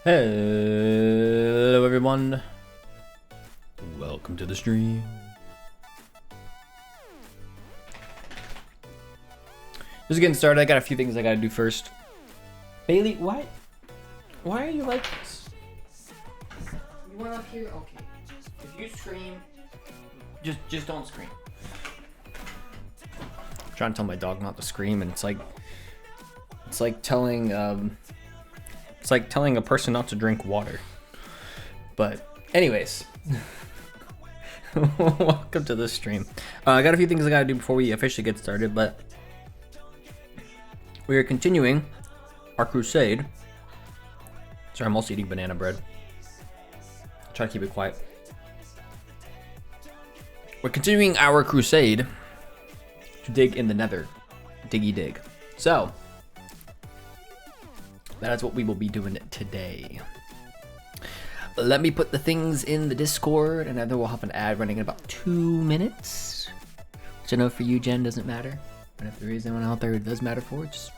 Hello everyone, welcome to the stream. Just getting started. I got a few things I gotta do first. Bailey, why are you like this? You went up here? Okay. If you scream, just don't scream. I'm trying to tell my dog not to scream, and it's like telling a person not to drink water. But anyways, welcome to this stream. I got a few things I gotta do before we officially get started, but we are continuing our crusade. Sorry, I'm also eating banana bread. I'll try to keep it quiet. We're continuing our crusade to dig in the nether. Diggy dig. So that is what we will be doing today. Let me put the things in the Discord, and then we'll have an ad running in about 2 minutes. Which I know for you, Jen, doesn't matter. But if there is anyone out there it does matter for, just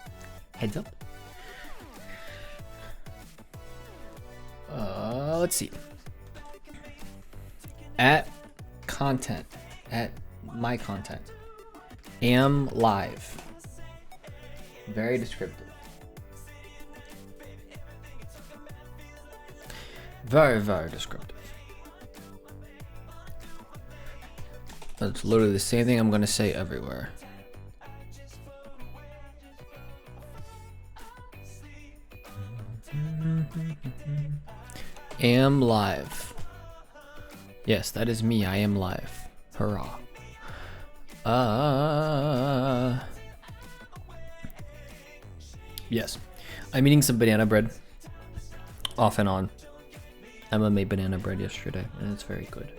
heads up. Let's see. At content. At my content. Am live. Very descriptive. Very, very descriptive. That's literally the same thing I'm going to say everywhere. Am live. Yes, that is me. I am live. Hurrah. Yes. I'm eating some banana bread. Off and on. Emma made banana bread yesterday, and it's very good.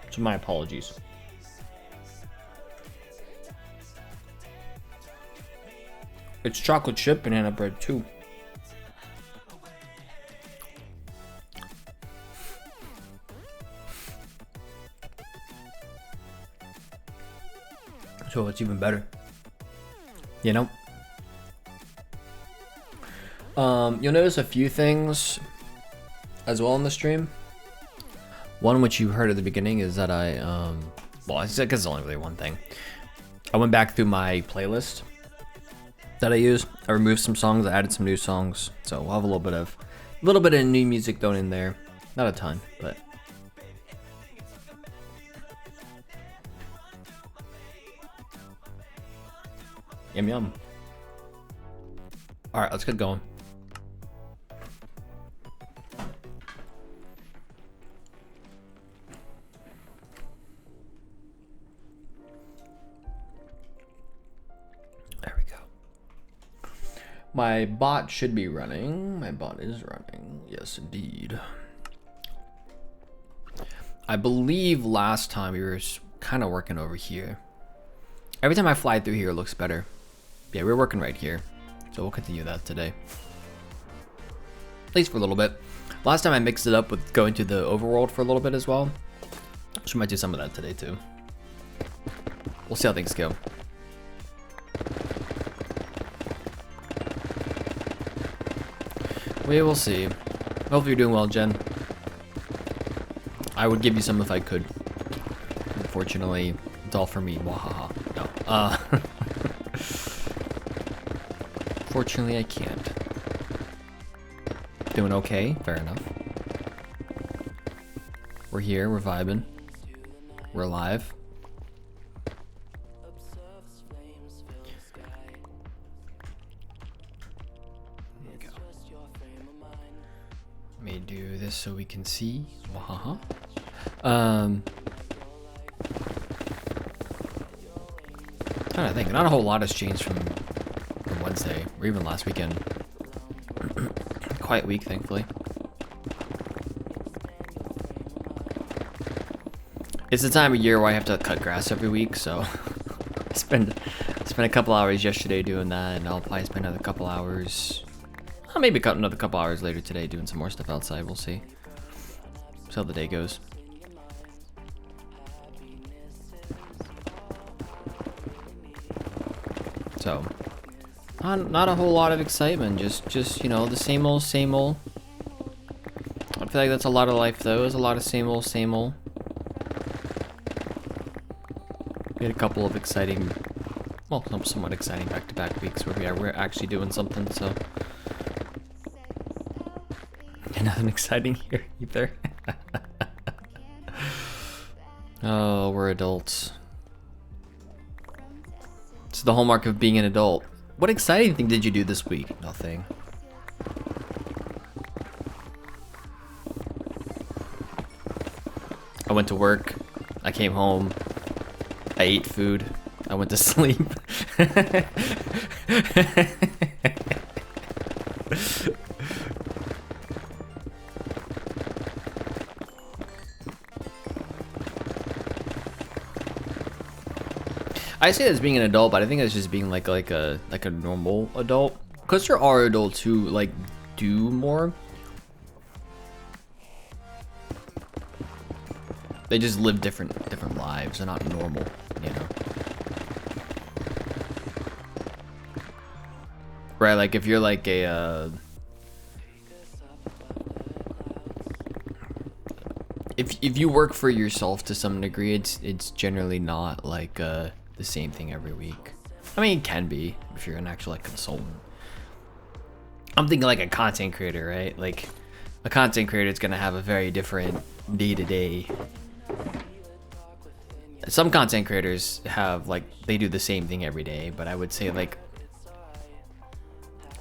So my apologies. It's chocolate chip banana bread too. So it's even better. You know? You'll notice a few things as well in the stream. One which you heard at the beginning is that I, well, I guess it's only really one thing. I went back through my playlist that I use. I removed some songs, I added some new songs, so we'll have a little bit of new music thrown in there. Not a ton, but yum yum. All right, let's get going. There we go. My bot should be running. My bot is running. Yes, indeed. I believe last time we were kind of working over here. Every time I fly through here, it looks better. Yeah, we're working right here. So we'll continue that today. At least for a little bit. Last time I mixed it up with going to the overworld for a little bit as well. So we might do some of that today too. We'll see how things go. We will see. Hopefully you're doing well, Jen. I would give you some if I could. Unfortunately, it's all for me. Wahaha. No. Fortunately, I can't. Doing okay? Fair enough. We're here, we're vibing. We're live. There we go. Let me do this so we can see. Wahaha. Trying to think. Not a whole lot has changed from Wednesday or even last weekend. Quiet week, thankfully. It's the time of year where I have to cut grass every week, so I spent a couple hours yesterday doing that, and I'll probably spend another couple hours. I'll maybe cut another couple hours later today doing some more stuff outside. We'll see. See how the day goes. So, not a whole lot of excitement. Just you know, the same old, same old. I feel like that's a lot of life, though. It's a lot of same old, same old. We had a couple of exciting, well, somewhat exciting back-to-back weeks where we're actually doing something. So, and nothing exciting here either. Oh, we're adults. It's the hallmark of being an adult. What exciting thing did you do this week? Nothing. I went to work. I came home. I ate food. I went to sleep. I say that's being an adult, but I think that's just being like a normal adult. Because there are adults who like do more. They just live different lives. They're not normal, you know. Right, like if you're like a if you work for yourself to some degree, it's generally not like the same thing every week. I mean, it can be if you're an actual like consultant. I'm thinking like a content creator, right? Like a content creator is gonna have a very different day-to-day. Some content creators have like they do the same thing every day, but I would say like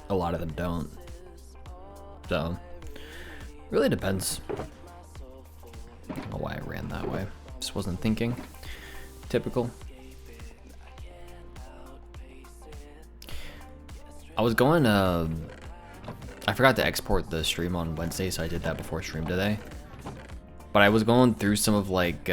a lot of them don't. So really depends. I don't know why I ran that way. Just wasn't thinking. Typical. I was going I forgot to export the stream on Wednesday, so I did that before stream today. But I was going through some of like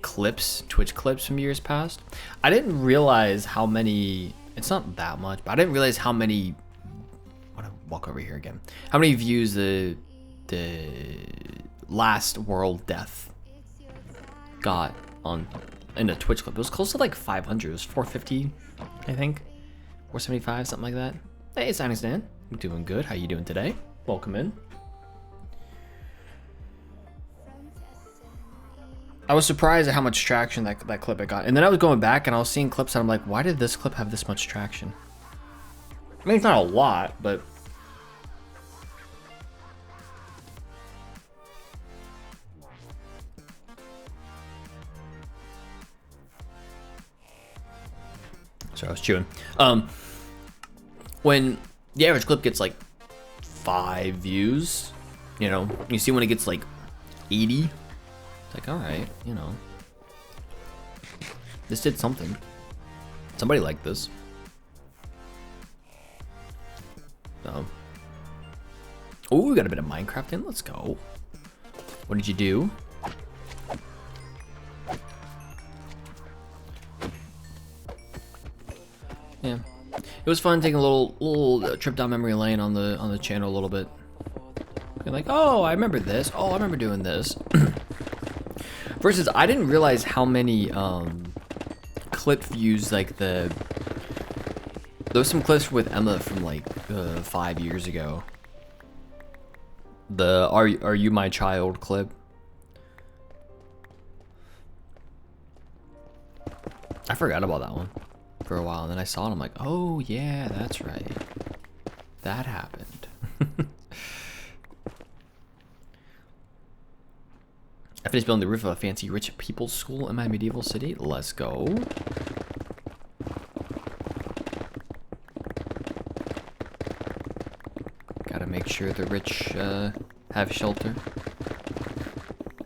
clips, Twitch clips from years past. I didn't realize how many, it's not that much, but I didn't realize how many, I want to walk over here again, how many views the last world death got in a Twitch clip. It was close to like 500, it was 450, I think. 475, something like that. Hey, it's Stan. I'm doing good. How you doing today? Welcome in. I was surprised at how much traction that clip it got. And then I was going back and I was seeing clips and I'm like, why did this clip have this much traction? I mean, it's not a lot, but... Sorry, I was chewing. When the average clip gets like 5 views, you know, you see when it gets like 80, it's like, all right, you know, this did something. Somebody liked this. So, oh, we got a bit of Minecraft in. Let's go. What did you do? Yeah, it was fun taking a little trip down memory lane on the channel a little bit. You're like, oh, I remember this. Oh, I remember doing this. Versus, I didn't realize how many clip views like there was some clips with Emma from like 5 years ago. The Are You My Child clip. I forgot about that one for a while, and then I saw it, I'm like, oh yeah, that's right. That happened. I finished building the roof of a fancy rich people's school in my medieval city. Let's go. Gotta make sure the rich have shelter.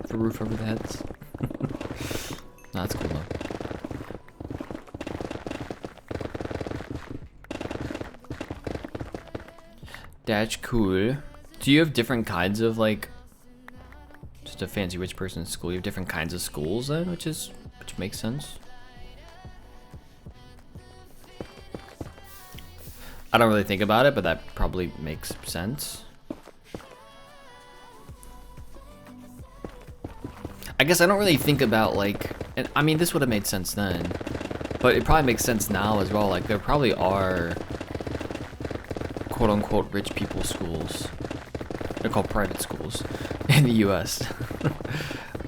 For roof over their heads. Nah, that's cool though. That's cool. Do you have different kinds of like just a fancy rich person's school? You have different kinds of schools then, which makes sense. I don't really think about it, but that probably makes sense. I guess I don't really think about like, and I mean this would have made sense then, but it probably makes sense now as well. Like there probably are quote-unquote rich people schools. They're called private schools in the US.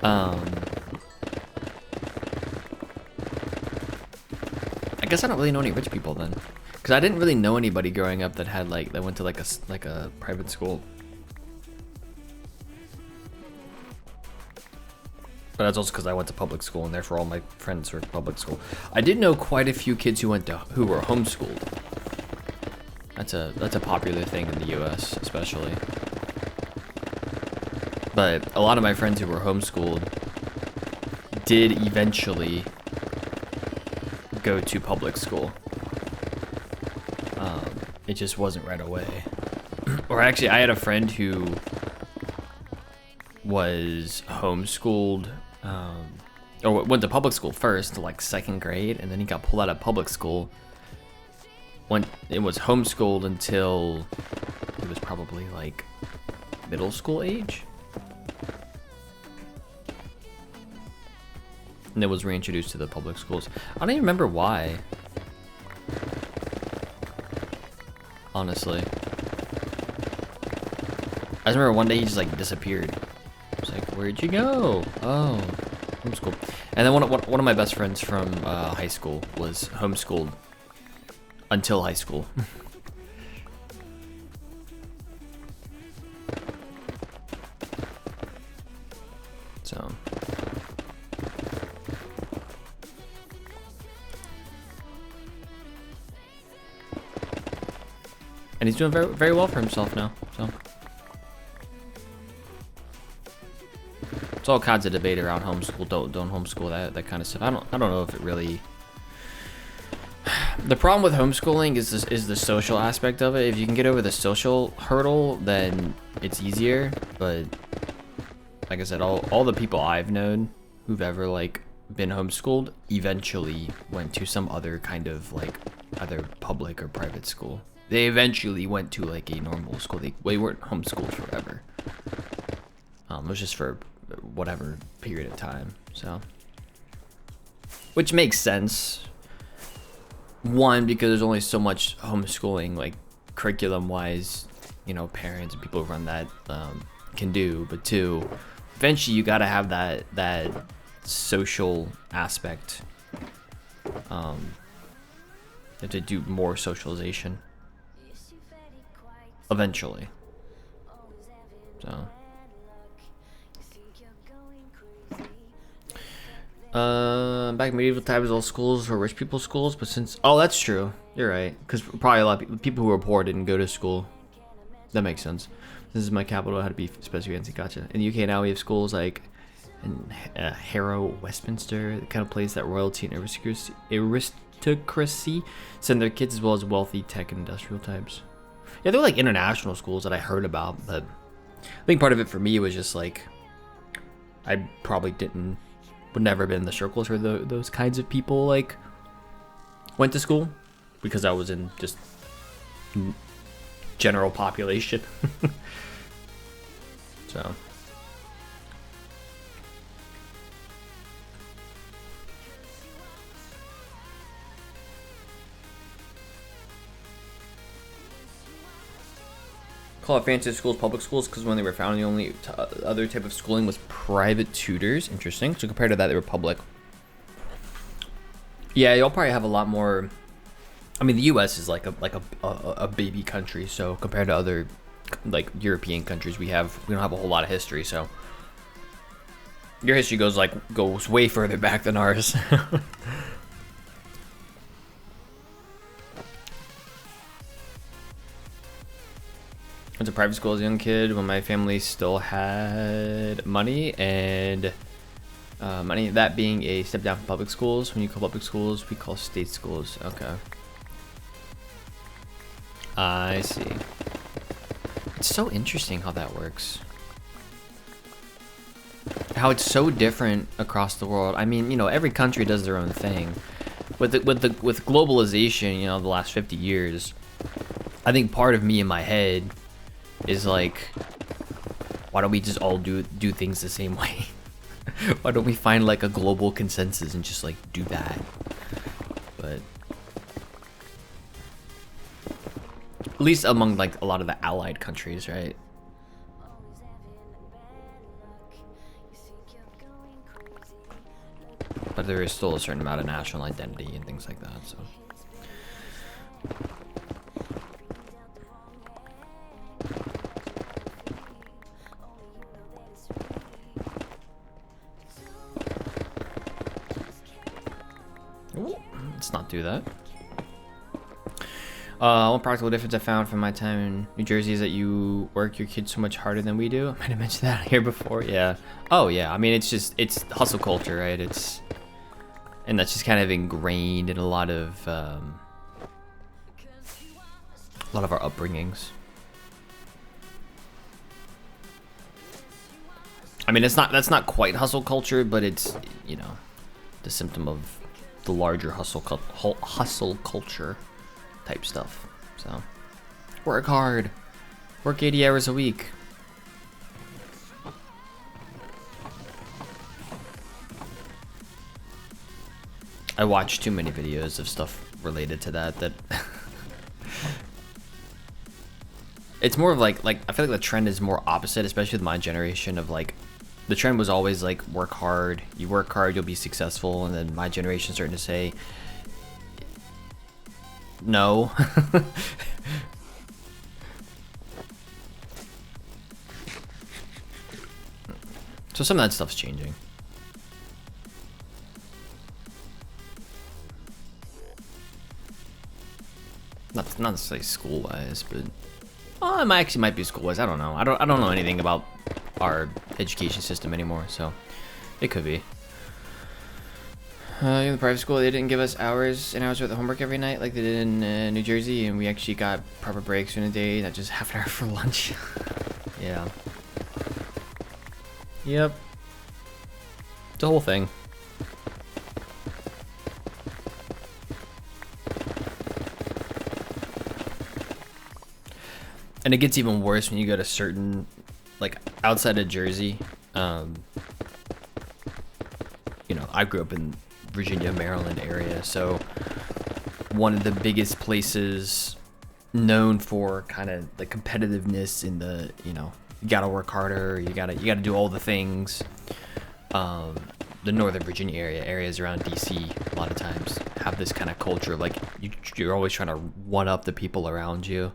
I guess I don't really know any rich people then, because I didn't really know anybody growing up that had like that went to like a private school. But that's also because I went to public school, and therefore all my friends were public school. I did know quite a few kids who were homeschooled. That's a popular thing in the US, especially. But a lot of my friends who were homeschooled did eventually go to public school. It just wasn't right away. Or actually, I had a friend who was homeschooled, or went to public school first, like 2nd grade, and then he got pulled out of public school. It was homeschooled until it was probably like middle school age. And it was reintroduced to the public schools. I don't even remember why. Honestly. I just remember one day he just like disappeared. It's like, where'd you go? Oh, homeschool. And then one of my best friends from high school was homeschooled until high school. So. And he's doing very, very well for himself now, so. It's all kinds of debate around homeschool, don't homeschool, that kind of stuff. I don't know if it really. The problem with homeschooling is the social aspect of it. If you can get over the social hurdle, then it's easier. But like I said, all the people I've known who've ever like been homeschooled eventually went to some other kind of like either public or private school. They eventually went to like a normal school. They weren't homeschooled forever. It was just for whatever period of time. So, which makes sense. One, because there's only so much homeschooling, like curriculum-wise, you know, parents and people who run that can do. But two, eventually you gotta have that social aspect. You have to do more socialization eventually. So back in medieval times, all schools were rich people's schools, but since that's true, you're right, because probably a lot of people who were poor didn't go to school. That makes sense. This is my capital. It had to be especially fancy. Gotcha. In the UK now we have schools like in Harrow, Westminster, the kind of place that royalty and aristocracy send their kids, as well as wealthy tech and industrial types. Yeah, they're like international schools that I heard about, but I think part of it for me was just like I probably would never been in the circles where those kinds of people like went to school, because I was in just general population. So call it fancy schools public schools because when they were founded, the only other type of schooling was private tutors. Interesting. So compared to that, they were public. Yeah, you'll probably have a lot more. I mean, the U.S. is like a baby country, so compared to other like European countries, we don't have a whole lot of history. So your history goes way further back than ours. Went to private school as a young kid when my family still had money, and money, that being a step down from public schools. When you call public schools, we call state schools. Okay. I see. It's so interesting how that works. How it's so different across the world. I mean, every country does their own thing. With globalization, the last 50 years, I think part of me in my head is like, why don't we just all do things the same way? Why don't we find like a global consensus and just like do that? But at least among like a lot of the allied countries, right? But there is still a certain amount of national identity and things like that, so. Let's not do that. One practical difference I found from my time in New Jersey is that you work your kids so much harder than we do. I might have mentioned that here before. Yeah. Oh yeah. I mean, it's hustle culture, right? And that's just kind of ingrained in a lot of our upbringings. I mean, that's not quite hustle culture, but it's the symptom of the larger hustle culture type stuff. So work hard, work 80 hours a week. I watch too many videos of stuff related to that it's more of like I feel like the trend is more opposite, especially with my generation, of like the trend was always like work hard, you work hard, you'll be successful, and then my generation starting to say no. So some of that stuff's changing. Not necessarily school wise, but it might be school wise. I don't know. I don't know anything about our education system anymore, so it could be. In the private school, they didn't give us hours and hours worth of homework every night like they did in New Jersey, and we actually got proper breaks during the day, not just half an hour for lunch. Yeah. Yep. It's a whole thing. And it gets even worse when you go to certain, like, outside of Jersey. I grew up in Virginia, Maryland area, so one of the biggest places known for kind of the competitiveness in the, you gotta work harder, you gotta do all the things. the Northern Virginia areas around DC, a lot of times have this kind of culture of like you're always trying to one up the people around you.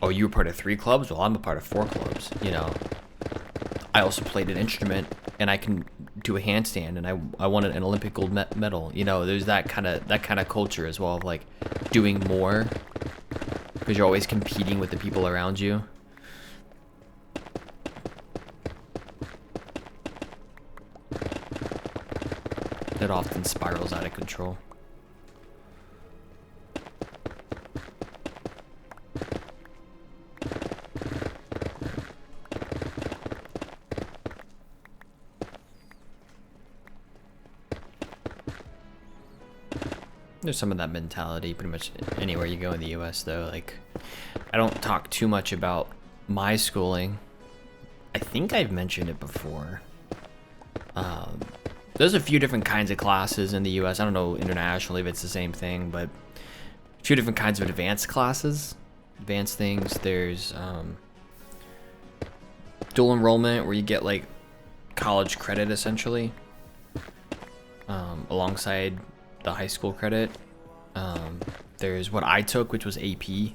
Oh, you were part of 3 clubs? Well, I'm a part of 4 clubs, you know. I also played an instrument, and I can do a handstand, and I won an Olympic gold medal. You know, there's that kind of culture as well of like doing more because you're always competing with the people around you. It often spirals out of control. There's some of that mentality pretty much anywhere you go in the US though. Like, I don't talk too much about my schooling. I think I've mentioned it before. There's a few different kinds of classes in the US. I don't know internationally if it's the same thing, but a few different kinds of advanced classes, advanced things. There's dual enrollment where you get like college credit essentially alongside the high school credit. There's what I took, which was AP,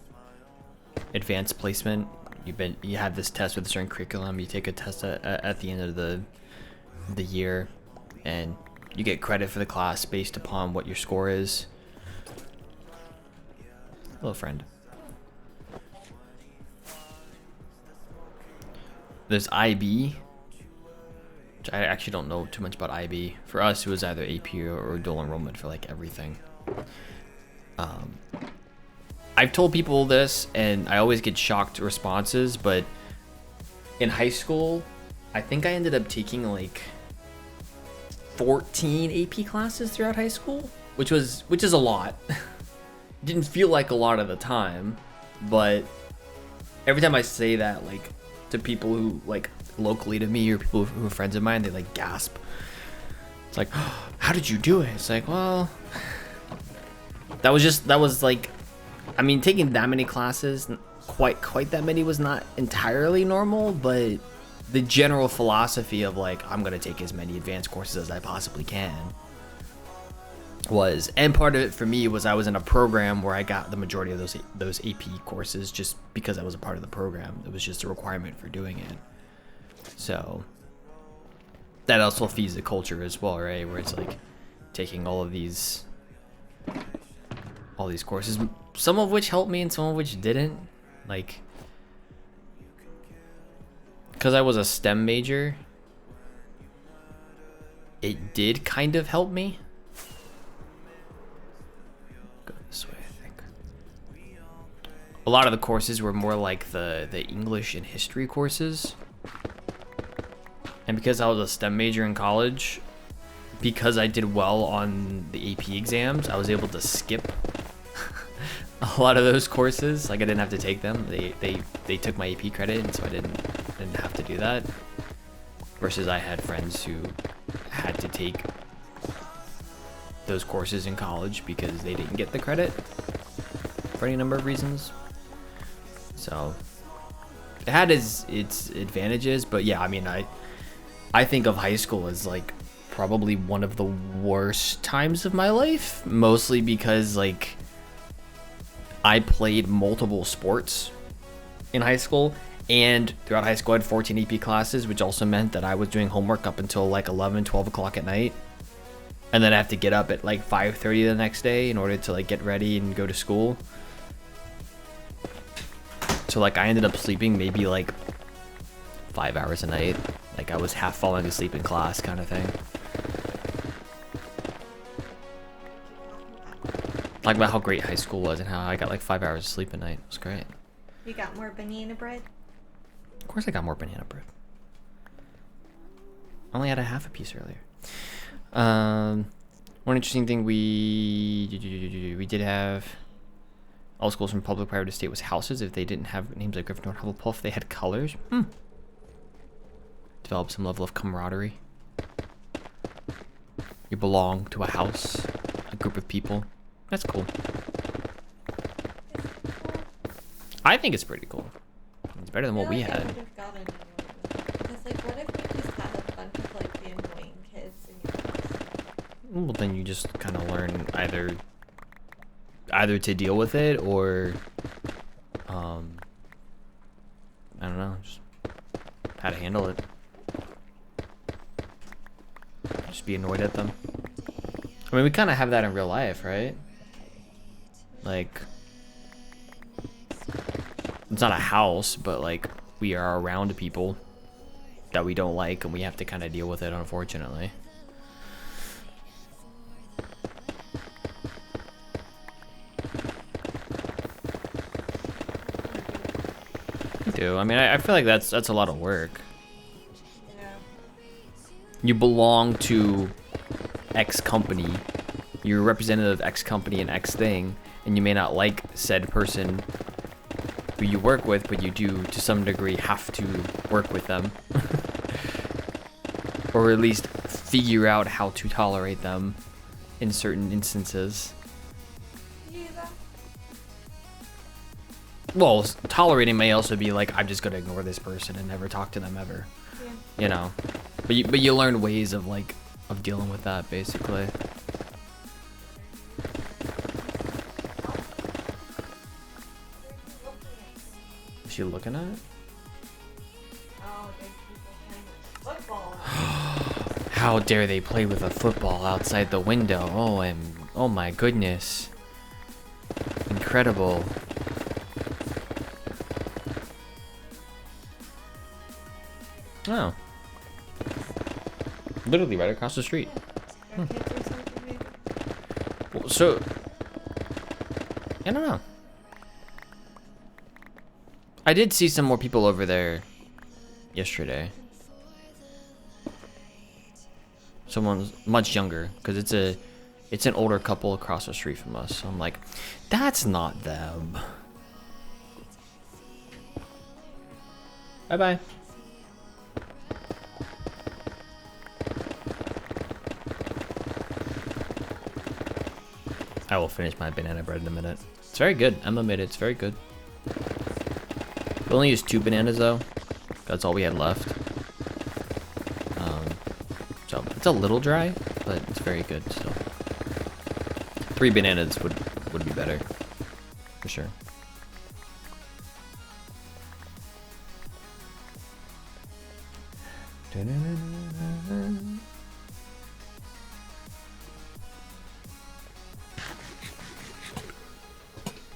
advanced placement. You have this test with a certain curriculum. You take a test at the end of the year, and you get credit for the class based upon what your score is. Hello, friend. There's IB, which I actually don't know too much about IB. For us, it was either AP or dual enrollment for like everything. I've told people this, and I always get shocked responses, but in high school, I think I ended up taking like 14 AP classes throughout high school, which is a lot. Didn't feel like a lot at the time, but every time I say that, like, to people who like locally to me or people who are friends of mine, they like gasp. It's like, oh, how did you do it? It's like, well, that was like, I mean, taking that many classes, quite that many was not entirely normal, but the general philosophy of like, I'm gonna take as many advanced courses as I possibly can was, and part of it for me was I was in a program where I got the majority of those AP courses just because I was a part of the program. It was just a requirement for doing it. So that also feeds the culture as well, right? Where it's like taking all these courses, some of which helped me and some of which didn't. Like, because I was a STEM major, it did kind of help me. Go this way, I think. A lot of the courses were more like the English and history courses. And because I was a STEM major in college, because I did well on the AP exams, I was able to skip a lot of those courses. Like, I didn't have to take them. They took my AP credit, and so I didn't have to do that. Versus I had friends who had to take those courses in college because they didn't get the credit for any number of reasons. So it had its advantages, but yeah, I mean, I think of high school as like probably one of the worst times of my life, mostly because like I played multiple sports in high school, and throughout high school I had 14 AP classes, which also meant that I was doing homework up until like 11, 12 o'clock at night. And then I have to get up at like 5:30 the next day in order to like get ready and go to school. So like I ended up sleeping maybe like 5 hours a night. Like I was half falling asleep in class kind of thing. Talk about how great high school was and how I got like 5 hours of sleep a night. It was great. You got more banana bread? Of course I got more banana bread. I only had a half a piece earlier. One interesting thing we did have all schools from public, private, to state was houses. If they didn't have names like Gryffindor, Hufflepuff, they had colors. Develop some level of camaraderie. You belong to a house, a group of people. That's cool. I think it's pretty cool. It's better than what we had. I would have gotten because, like, what if we just had a bunch Well, then you just kind of learn either to deal with it or, I don't know, just how to handle it. Just be annoyed at them. I mean, we kind of have that in real life, right? Like, it's not a house, but like we are around people that we don't like and we have to kind of deal with it, unfortunately. I mean, I feel like that's a lot of work. Yeah. You belong to X company. You're a representative of X company and X thing, and you may not like said person who you work with, but you do to some degree have to work with them. Or at least figure out how to tolerate them in certain instances. Well, tolerating may also be like, I'm just gonna ignore this person and never talk to them ever. Yeah. You know, but you learn ways of like of dealing with that, basically. Is she looking at it? Oh, there's people playing with football. How dare they play with a football outside the window? Oh my goodness. Incredible. Oh. Literally right across the street. Their kids or something, maybe? Well, so, I don't know. I did see some more people over there yesterday. Someone's much younger, because it's an older couple across the street from us. So I'm like, that's not them. Bye bye. I will finish my banana bread in a minute. It's very good. Emma made it. It's very good. We only used 2 bananas though. That's all we had left. So it's a little dry, but it's very good still. 3 bananas would be better, for sure.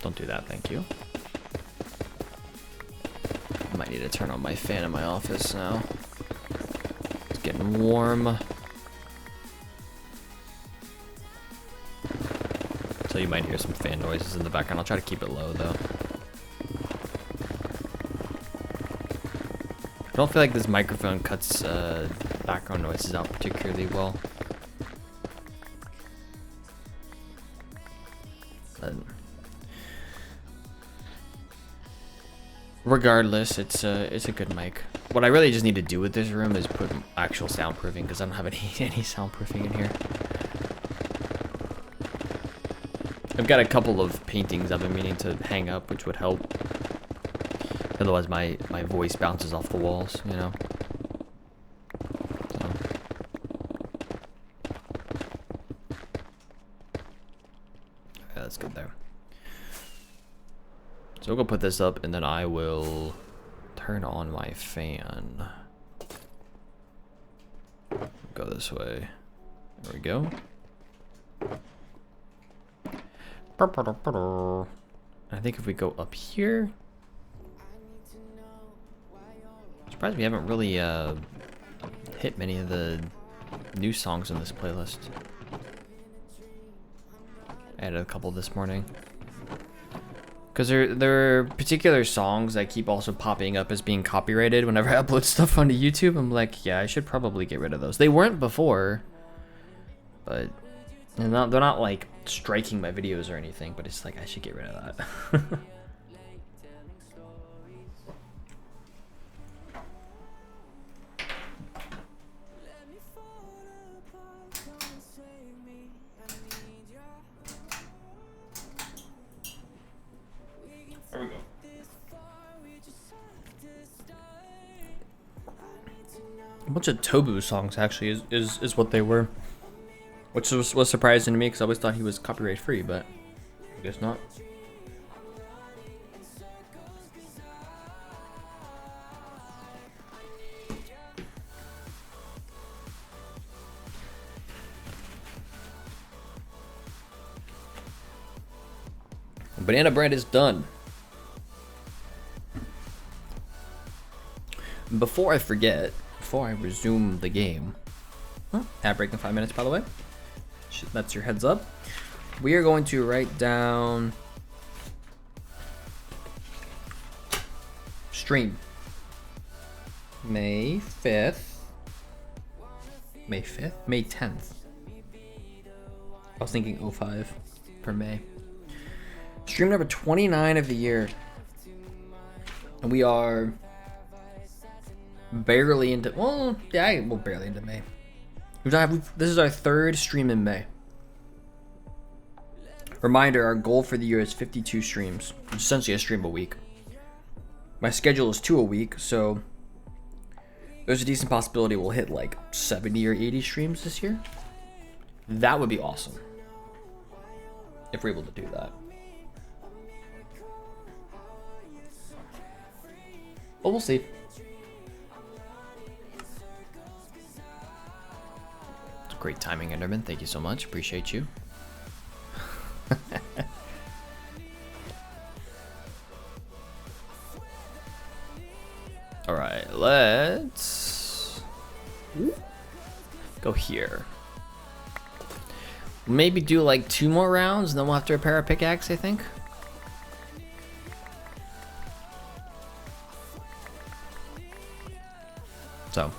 Don't do that, thank you. I might need to turn on my fan in my office now. It's getting warm. So you might hear some fan noises in the background. I'll try to keep it low though. I don't feel like this microphone cuts background noises out particularly well. But regardless, it's a good mic. What I really just need to do with this room is put actual soundproofing because I don't have any soundproofing in here. I've got a couple of paintings I've been meaning to hang up, which would help. Otherwise, my voice bounces off the walls, you know. So. Yeah, that's good there. So we'll go put this up, and then I will turn on my fan. Go this way. There we go. I think if we go up here, I'm surprised we haven't really hit many of the new songs in this playlist. I added a couple this morning. Because there are particular songs that keep also popping up as being copyrighted whenever I upload stuff onto YouTube. I'm like, yeah, I should probably get rid of those. They weren't before, but they're not like striking my videos or anything, but it's like I should get rid of that. There we go. A bunch of Tobu songs actually is what they were. Which was surprising to me because I always thought he was copyright free, but I guess not. Banana bread is done. Before I forget, before I resume the game, ad break in 5 minutes, by the way. That's your heads up. We are going to write down stream May 5th. May 5th? May 10th. I was thinking 05 for May. Stream number 29 of the year. And we are barely into, well, yeah, we're barely into May. This is our third stream in May. Reminder, our goal for the year is 52 streams, which is essentially a stream a week. My schedule is 2 a week, so there's a decent possibility we'll hit like 70 or 80 streams this year. That would be awesome if we're able to do that. But we'll see. It's great timing, Enderman. Thank you so much. Appreciate you. All right, let's go here. Maybe do like 2 more rounds, and then we'll have to repair our pickaxe, I think. So,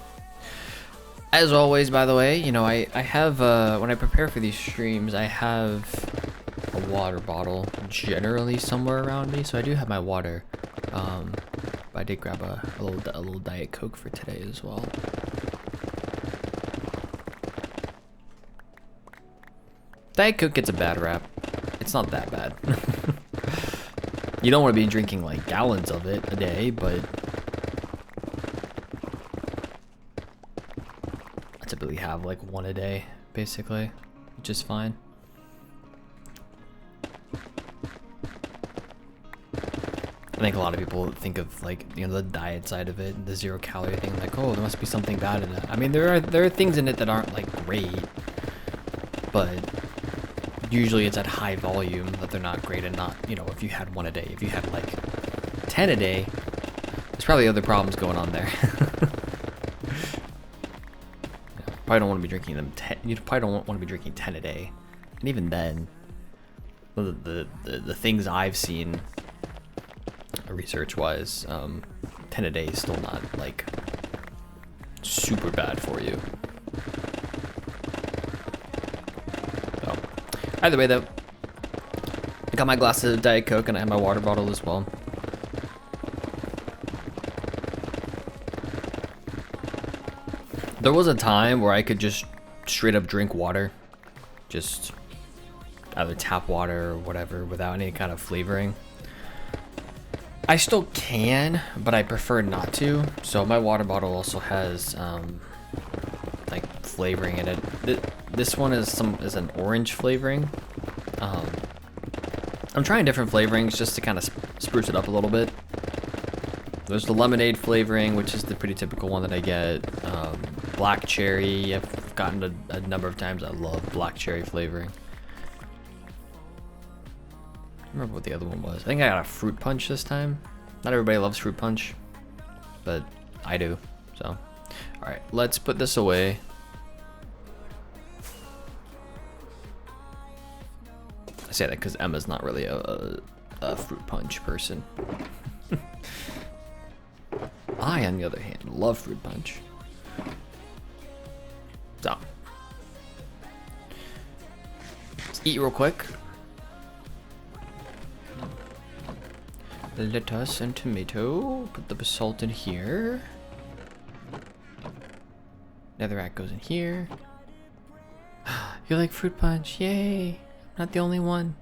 as always, by the way, you know, I have, when I prepare for these streams, I have a water bottle generally somewhere around me, so I do have my water. But I did grab a little Diet Coke for today as well. Diet Coke gets a bad rap. It's not that bad. You don't want to be drinking like gallons of it a day, but I typically have like 1 a day, basically, which is fine. I think a lot of people think of like, you know, the diet side of it, the 0 calorie thing, like, oh, there must be something bad in it. I mean, there are things in it that aren't like great, but usually it's at high volume that they're not great, and not, you know, if you had 1 a day. If you had like 10 a day, there's probably other problems going on there. Probably don't want to be drinking them. You probably don't want to be drinking 10 a day, and even then, the things I've seen, research-wise, 10 a day is still not like super bad for you. So, either way, though, I got my glass of Diet Coke and I have my water bottle as well. There was a time where I could just straight up drink water, just either tap water or whatever, without any kind of flavoring. I still can, but I prefer not to. So my water bottle also has like flavoring in it. This one is an orange flavoring. I'm trying different flavorings just to kind of spruce it up a little bit. There's the lemonade flavoring, which is the pretty typical one that I get. Black cherry, I've gotten a number of times. I love black cherry flavoring. I don't remember what the other one was. I think I got a fruit punch this time. Not everybody loves fruit punch, but I do. So, all right, let's put this away. I say that because Emma's not really a fruit punch person. I, on the other hand, love fruit punch. So, let's eat real quick. Lettuce and tomato. Put the basalt in here. Netherrack goes in here. You like fruit punch? Yay! Not the only one.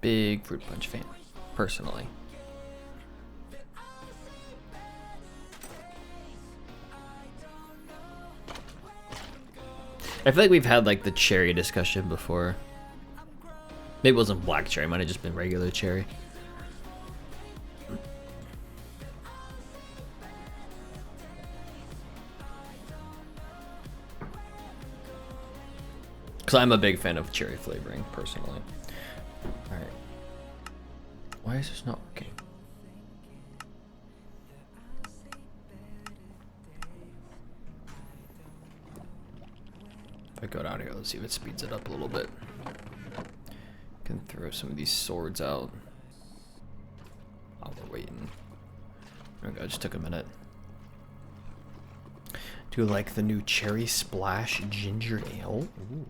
Big fruit punch fan, personally. I feel like we've had like the cherry discussion before. Maybe it wasn't black cherry, it might have just been regular cherry. Because I'm a big fan of cherry flavoring, personally. Alright. Why is this not working? If I go down here, let's see if it speeds it up a little bit. Can throw some of these swords out. Oh, we're waiting. Okay, it just took a minute. Do you like the new Cherry Splash Ginger Ale? Ooh.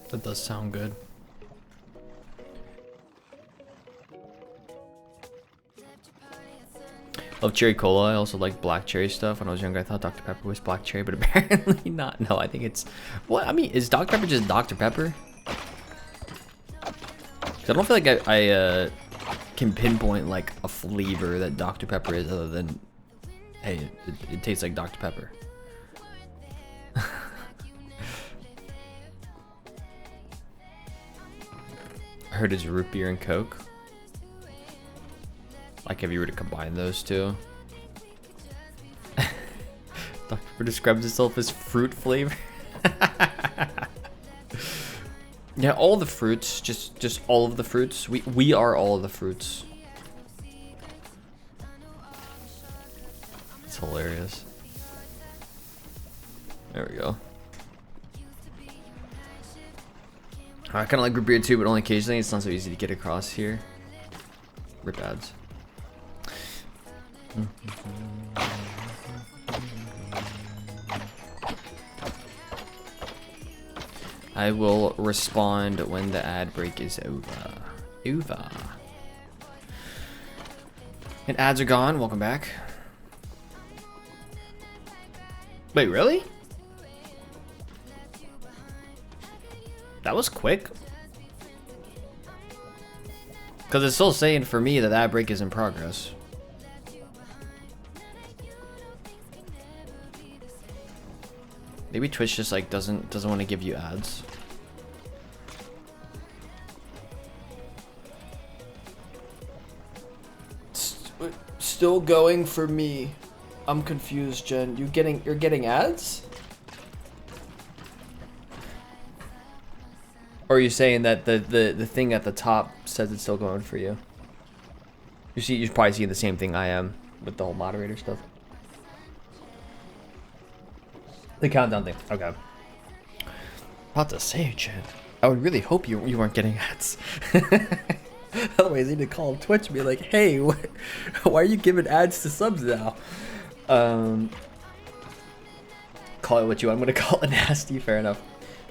That does sound good. Love cherry cola. I also like black cherry stuff. When I was younger, I thought Dr. Pepper was black cherry, but apparently not. No, I think it's... What? I mean, is Dr. Pepper just Dr. Pepper? 'Cause I don't feel like I can pinpoint like a flavor that Dr. Pepper is other than, hey, it tastes like Dr. Pepper. I heard it's root beer and Coke. Like if you were to combine those two. Dr. Pepper describes itself as fruit flavor. Yeah, all the fruits, just all of the fruits. We are all of the fruits. It's hilarious. There we go. I kind of like root beer too, but only occasionally. It's not so easy to get across here. Rip ads. I will respond when the ad break is over. And ads are gone. Welcome back. Wait, really? That was quick. Because it's still saying for me that ad break is in progress. Maybe Twitch just like doesn't want to give you ads. Still going for me. I'm confused, Jen. You're getting ads? Or are you saying that the thing at the top says it's still going for you? You're probably seeing the same thing I am with the whole moderator stuff. The countdown thing. Okay. About to say, Jen. I would really hope you weren't getting ads. Otherwise, you need to call Twitch and be like, hey, why are you giving ads to subs now? Call it what you want. I'm going to call it nasty. Fair enough.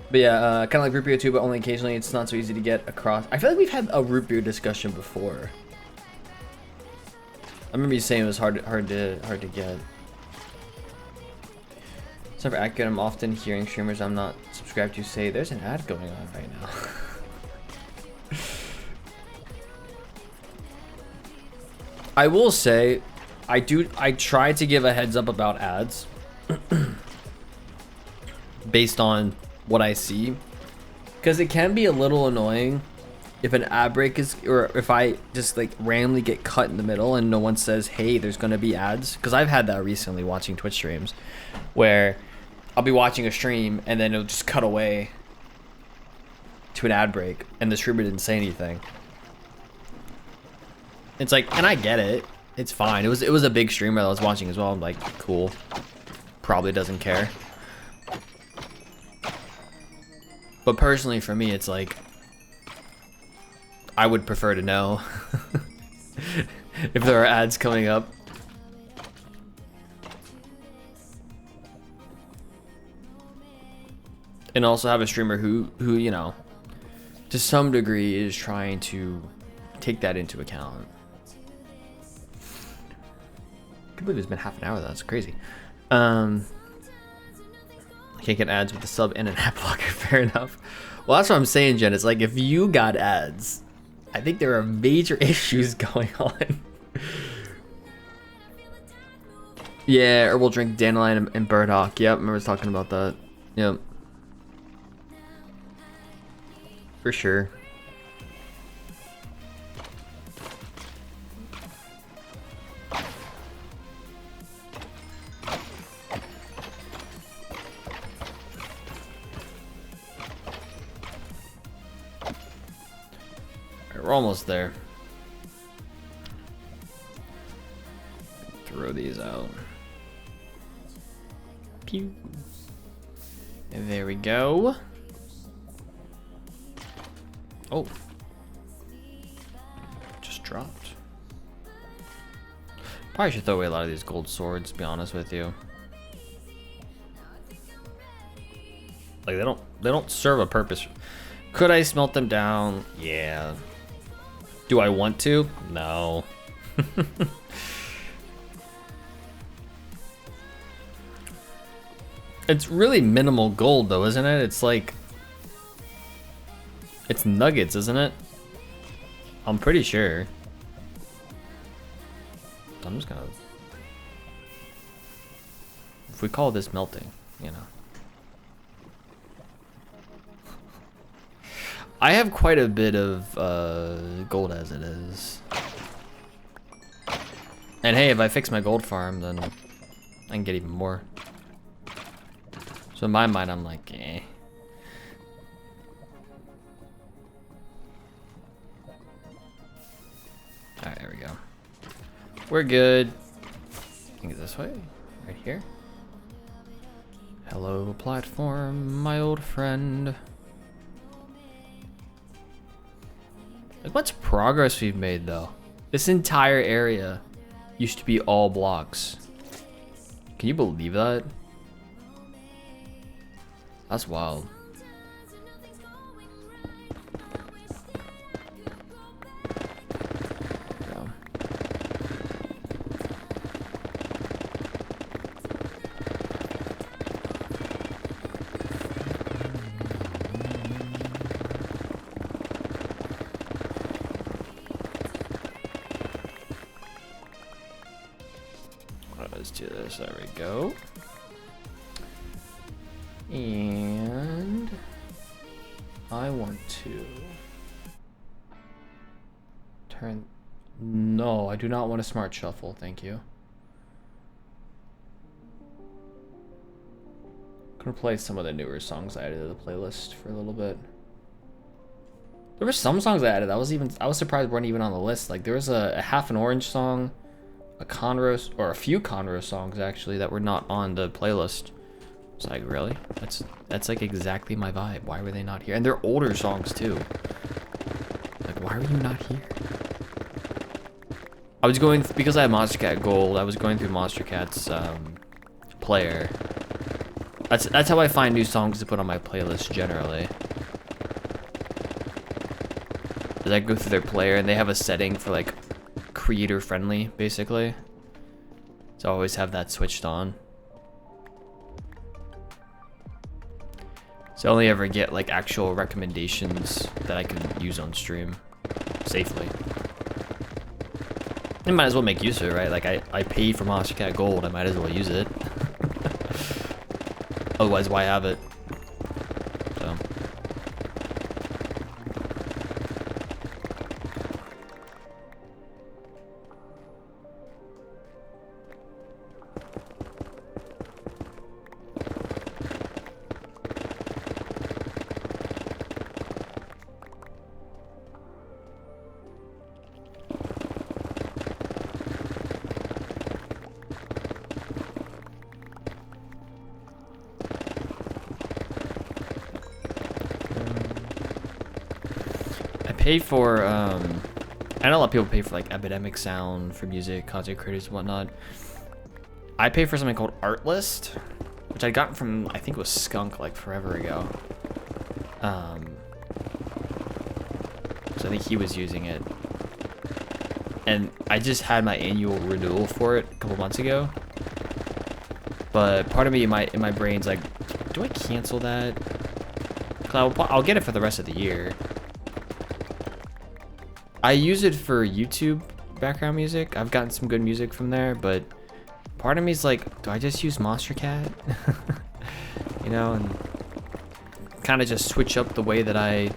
But yeah, kind of like root beer too, but only occasionally. It's not so easy to get across. I feel like we've had a root beer discussion before. I remember you saying it was hard to get. It's never accurate. I'm often hearing streamers I'm not subscribed to say there's an ad going on right now. I will say, I try to give a heads up about ads based on what I see, because it can be a little annoying if an ad break is, or if I just like randomly get cut in the middle and no one says, hey, there's gonna be ads. Because I've had that recently watching Twitch streams where I'll be watching a stream and then it'll just cut away to an ad break and the streamer didn't say anything. It's like, and I get it, it's fine. It was a big streamer that I was watching as well. I'm like, cool, probably doesn't care. But personally for me, it's like, I would prefer to know if there are ads coming up. And also have a streamer who you know, to some degree is trying to take that into account. I can't believe it's been half an hour. That's crazy. I can't get ads with a sub and an ad blocker. Fair enough. Well, that's what I'm saying, Jen. It's like if you got ads, I think there are major issues going on Yeah, or we'll drink dandelion and burdock. Yep, I remember talking about that. Yep. For sure. Alright, we're almost there. Throw these out. Pew. There we go. Oh. Just dropped. Probably should throw away a lot of these gold swords, to be honest with you. Like they don't serve a purpose. Could I smelt them down? Yeah. Do I want to? No. It's really minimal gold though, isn't it? It's like it's nuggets, isn't it? I'm pretty sure. I'm just gonna... If we call this melting, you know. I have quite a bit of gold as it is. And hey, if I fix my gold farm, then I can get even more. So in my mind, I'm like, eh. Alright, there we go. We're good. I think it's this way, right here. Hello, platform, my old friend. Like, what's progress we've made, though? This entire area used to be all blocks. Can you believe that? That's wild. Yeah. Let's do this. There we go. And I want to turn... No, I do not want a smart shuffle, thank you. I'm gonna play some of the newer songs I added to the playlist for a little bit. There were some songs I added I was surprised weren't even on the list. Like there was a Half an Orange song, a Conroe, or a few Conroe songs actually that were not on the playlist. It's like, really? That's like exactly my vibe. Why were they not here? And they're older songs too. Like, why are you not here? I was going, because I have Monstercat Gold, I was going through Monstercat's player. That's how I find new songs to put on my playlist generally. As I go through their player and they have a setting for like creator friendly, basically. So I always have that switched on. So I only ever get like actual recommendations that I can use on stream safely. I might as well make use of it, right? Like I pay for Monstercat Gold, I might as well use it. Otherwise, why have it? So. Pay for I know a lot of people pay for like Epidemic Sound for music, content creators and whatnot. I pay for something called Artlist, which I got from, I think it was Skunk like forever ago. So I think he was using it. And I just had my annual renewal for it a couple months ago. But part of me in my brain's like, do I cancel that? 'Cause I'll get it for the rest of the year. I use it for YouTube background music. I've gotten some good music from there, but part of me is like, do I just use Monstercat? You know, and kind of just switch up the way that I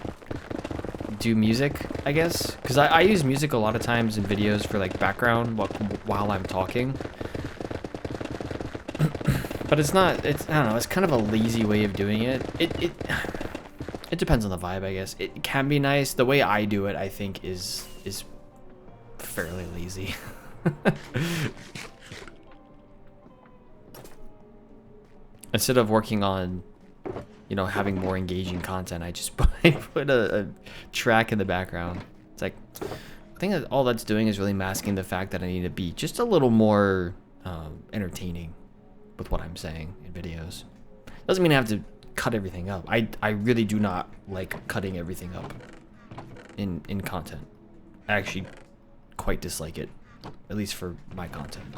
do music, I guess. Because I use music a lot of times in videos for like background while I'm talking. But it's not, I don't know, it's kind of a lazy way of doing it. It depends on the vibe, I guess. It can be nice. The way I do it, I think, is fairly lazy. Instead of working on, you know, having more engaging content, I just put a track in the background. It's like, I think that all that's doing is really masking the fact that I need to be just a little more entertaining with what I'm saying in videos. Doesn't mean I have to cut everything up. I really do not like cutting everything up in content. I actually quite dislike it, at least for my content.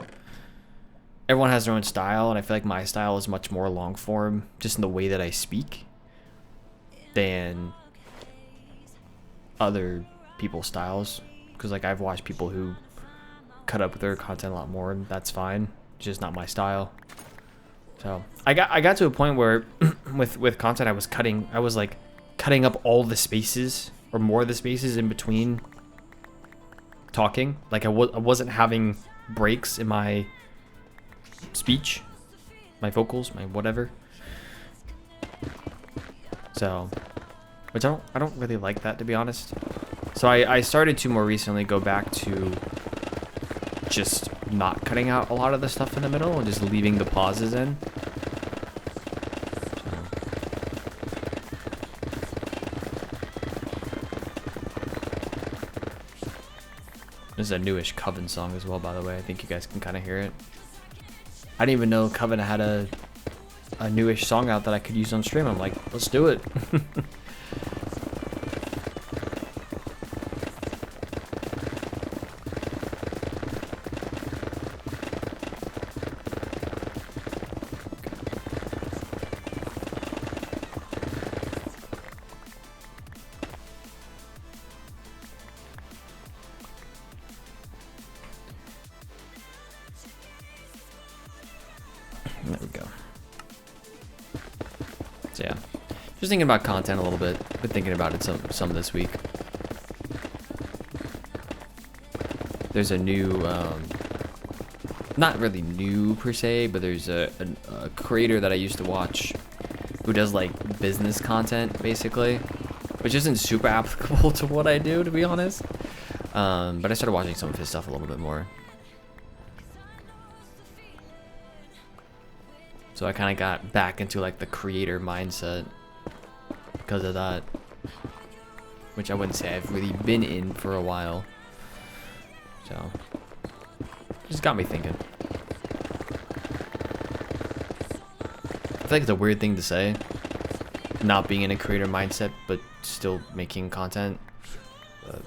Everyone has their own style, and I feel like my style is much more long form, just in the way that I speak, than other people's styles. Because like I've watched people who cut up their content a lot more, and that's fine. It's just not my style. So I got to a point where with content I was like cutting up all the spaces or more of the spaces in between talking. Like I wasn't having breaks in my speech, my vocals, my whatever. So, which I don't really like that, to be honest. So I started to more recently go back to just not cutting out a lot of the stuff in the middle and just leaving the pauses in. This is a newish Coven song as well, by the way. I think you guys can kind of hear it. I didn't even know Coven had a newish song out that I could use on stream. I'm like, let's do it. There we go. So yeah, just thinking about content a little bit. Been thinking about it some this week. There's a new, not really new per se, but there's a creator that I used to watch who does like business content basically, which isn't super applicable to what I do, to be honest. But I started watching some of his stuff a little bit more. So I kind of got back into like the creator mindset because of that, which I wouldn't say I've really been in for a while. So just got me thinking. I feel like it's a weird thing to say, not being in a creator mindset but still making content. But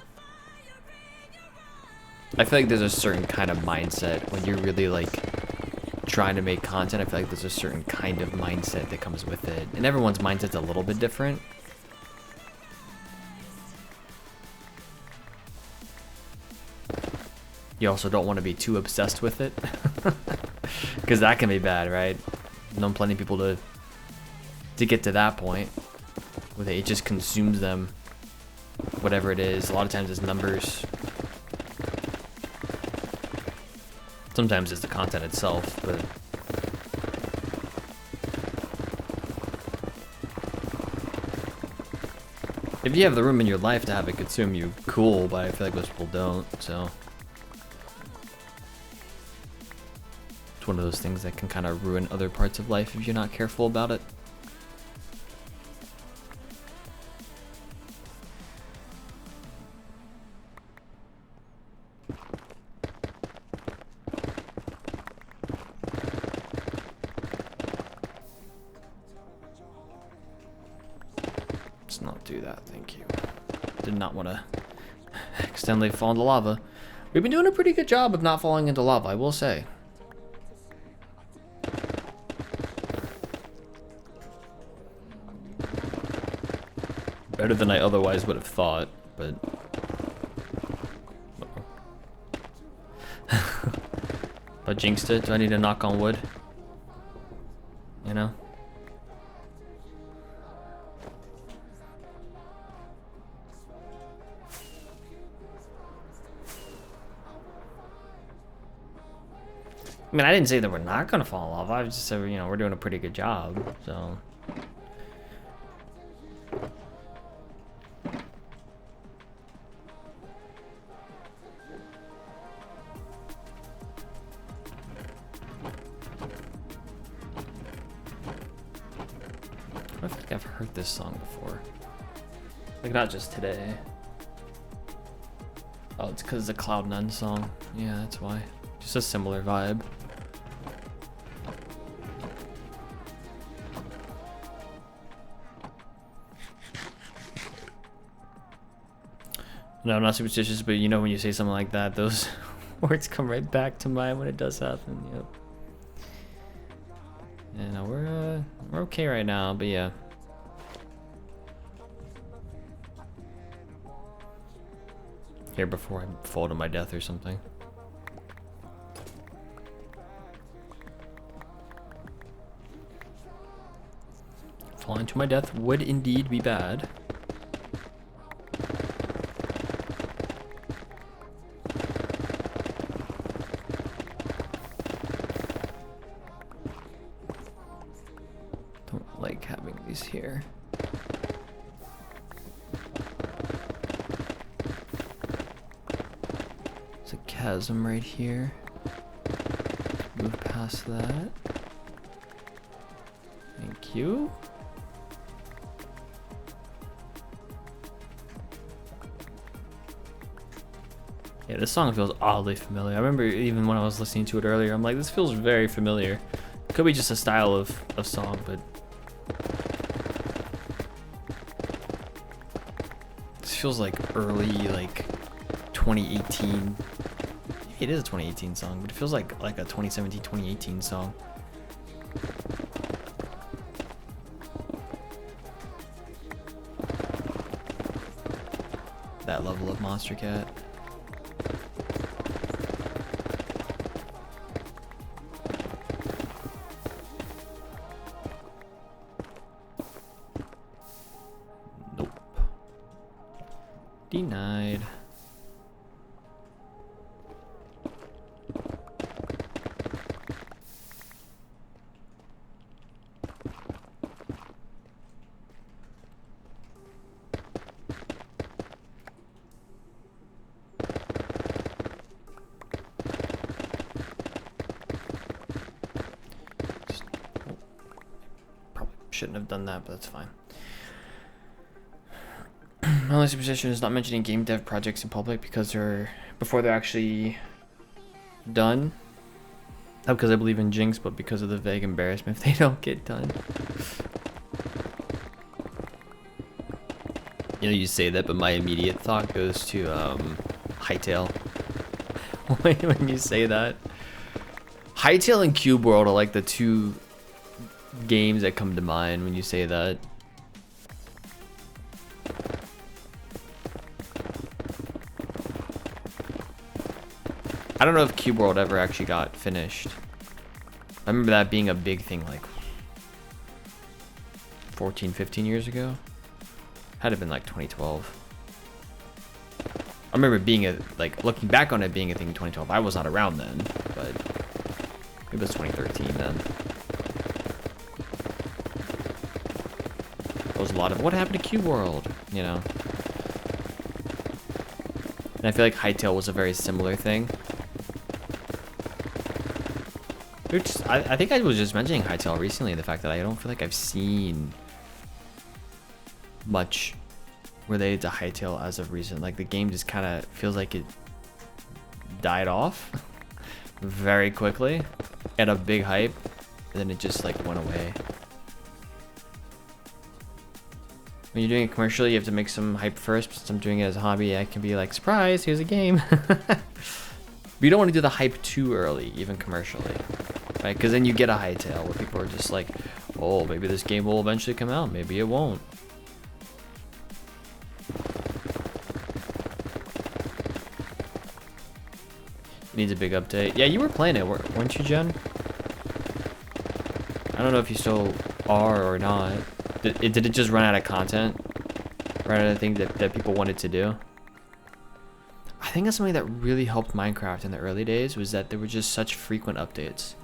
I feel like there's a certain kind of mindset when you're really like trying to make content. I feel like there's a certain kind of mindset that comes with it, and everyone's mindset's a little bit different. You also don't want to be too obsessed with it, because that can be bad, right? I've known plenty of people to get to that point where it just consumes them, whatever it is. A lot of times it's numbers. Sometimes it's the content itself, but if you have the room in your life to have it consume you, cool, but I feel like most people don't, so it's one of those things that can kind of ruin other parts of life if you're not careful about it. Let's not do that, thank you. Did not want to accidentally fall into lava. We've been doing a pretty good job of not falling into lava, I will say. Better than I otherwise would have thought, but I jinxed it. Do I need to knock on wood? You know? I mean, I didn't say that we're not gonna fall off. I just said, you know, we're doing a pretty good job, so. I think I've heard this song before. Like, not just today. Oh, it's because it's a Cloud9 song. Yeah, that's why. Just a similar vibe. No, I'm not superstitious, but you know when you say something like that, those words come right back to mind when it does happen. Yep. Yeah, no, we're okay right now, but yeah. Here before I fall to my death or something. Falling to my death would indeed be bad. Don't like having these here. There's a chasm right here. Move past that. Thank you. Yeah, this song feels oddly familiar. I remember even when I was listening to it earlier, I'm like, this feels very familiar. Could be just a style of song, but this feels like early, like 2018. It is a 2018 song, but it feels like a 2017, 2018 song. That level of Monster Cat. Denied. Probably shouldn't have done that, but that's fine. My only superstition is not mentioning game dev projects in public because before they're actually done. Not because I believe in jinx, but because of the vague embarrassment if they don't get done. You know, you say that, but my immediate thought goes to Hytale. When you say that. Hytale and Cube World are like the two games that come to mind when you say that. I don't know if Cube World ever actually got finished. I remember that being a big thing like 14, 15 years ago. Had to have been like 2012. I remember being like looking back on it being a thing in 2012. I was not around then, but it was 2013 then. There was a lot of what happened to Cube World, you know. And I feel like Hytale was a very similar thing. Which I think I was just mentioning Hytale recently, the fact that I don't feel like I've seen much related to Hytale as of recent. Like the game just kind of feels like it died off very quickly at a big hype, and then it just like went away. When you're doing it commercially, you have to make some hype first. Since I'm doing it as a hobby, I can be like, surprise, here's a game. But you don't want to do the hype too early, even commercially. Right, because then you get a Hytale where people are just like, oh, maybe this game will eventually come out, maybe it won't. It needs a big update. Yeah, you were playing it, weren't you, Jen? I don't know if you still are or not. Did it just run out of content? Run out of things that people wanted to do? I think that's something that really helped Minecraft in the early days, was that there were just such frequent updates.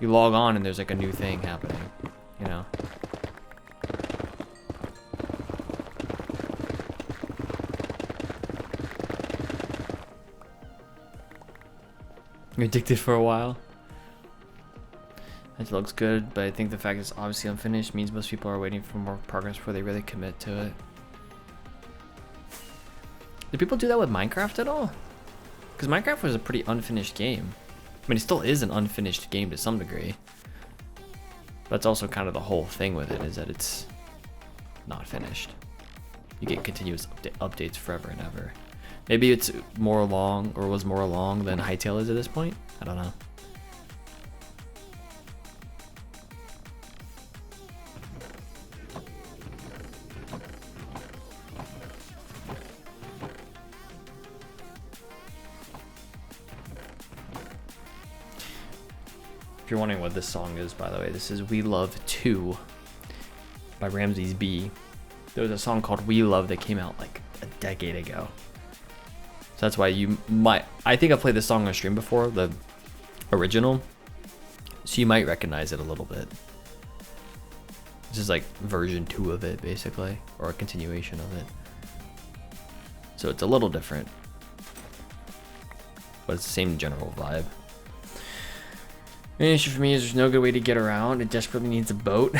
You log on and there's like a new thing happening, you know? You're addicted for a while? It looks good, but I think the fact it's obviously unfinished means most people are waiting for more progress before they really commit to it. Do people do that with Minecraft at all? Because Minecraft was a pretty unfinished game. I mean, it still is an unfinished game to some degree. That's also kind of the whole thing with it, is that it's not finished. You get continuous updates forever and ever. Maybe it's more long, or was more long than Hytale is at this point? I don't know. If you're wondering what this song is, by the way, this is We Love 2 by Ramses B. There was a song called We Love that came out like a decade ago. So that's why you might... I think I've played this song on stream before, the original. So you might recognize it a little bit. This is like version 2 of it, basically. Or a continuation of it. So it's a little different. But it's the same general vibe. The issue for me is there's no good way to get around. It desperately needs a boat.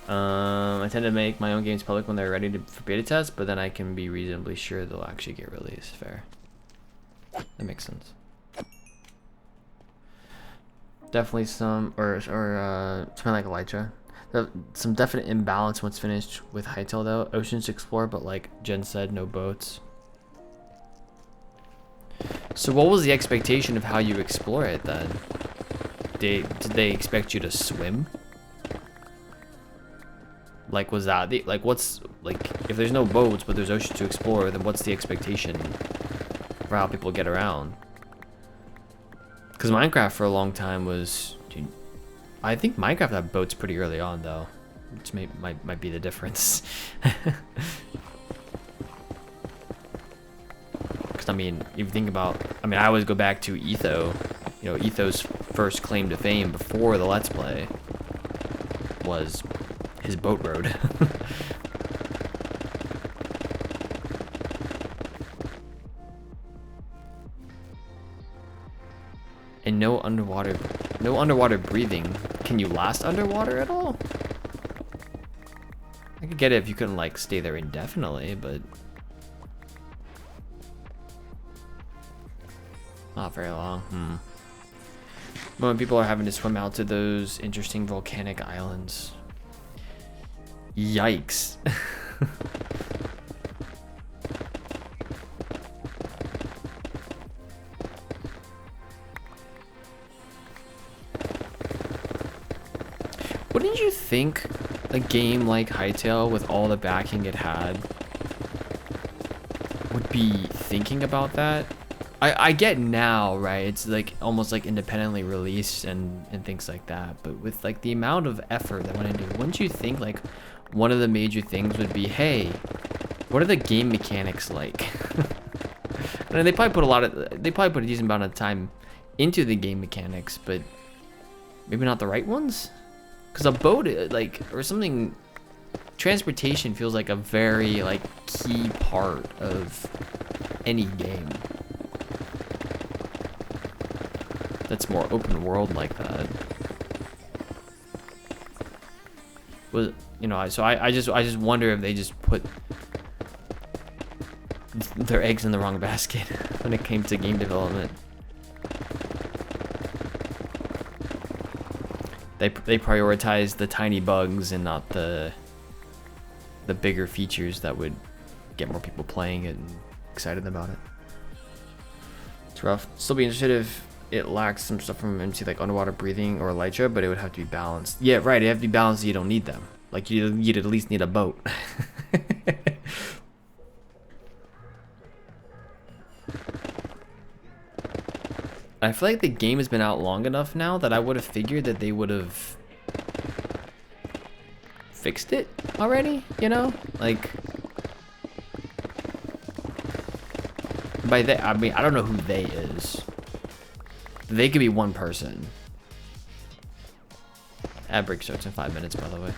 I tend to make my own games public when they're ready for beta test, but then I can be reasonably sure they'll actually get released. Fair. That makes sense. Definitely some, or something like Elytra. Some definite imbalance once finished with Hytale though. Oceans to explore, but like Jen said, no boats. So what was the expectation of how you explore it then? Did they expect you to swim? Like, was that the, like, what's, like, if there's no boats but there's oceans to explore, then what's the expectation for how people get around? Because Minecraft for a long time was, dude, I think Minecraft had boats pretty early on though, which might be the difference. I mean, if you think about, I mean, I always go back to Etho. You know, Etho's first claim to fame before the Let's Play was his boat road. And no underwater breathing. Can you last underwater at all? I could get it if you couldn't like stay there indefinitely, but not very long. When people are having to swim out to those interesting volcanic islands. Yikes. Wouldn't you think a game like Hytale, with all the backing it had, would be thinking about that? I get now, right? It's like almost like independently released and things like that. But with like the amount of effort that went into it, wouldn't you think like one of the major things would be, hey, what are the game mechanics like? And they probably put a decent amount of time into the game mechanics, but maybe not the right ones? Because a boat, like, or something, transportation feels like a very like key part of any game that's more open world like that. Was, you know, so I just wonder if they just put their eggs in the wrong basket when it came to game development. They prioritized the tiny bugs and not the bigger features that would get more people playing it and excited about it. It's rough. Still be interested if it lacks some stuff from MC like underwater breathing or Elytra, but it would have to be balanced. Yeah, right. It have to be balanced. So you don't need them. Like you'd at least need a boat. I feel like the game has been out long enough now that I would have figured that they would have fixed it already, you know? Like, by they, I mean, I don't know who they is. They could be one person. Ad break starts in 5 minutes, by the way.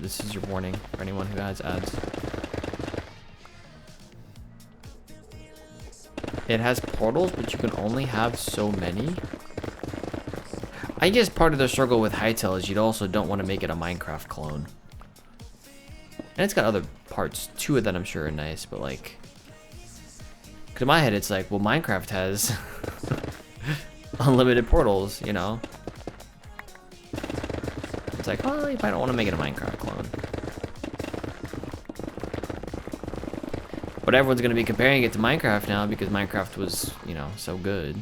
This is your warning for anyone who has ads. It has portals, but you can only have so many. I guess part of the struggle with Hytale is you also don't want to make it a Minecraft clone. And it's got other parts to it that I'm sure are nice, but like... Because in my head it's like, well, Minecraft has unlimited portals, you know? It's like, oh, you might not want to make it a Minecraft clone. But everyone's going to be comparing it to Minecraft now because Minecraft was, you know, so good.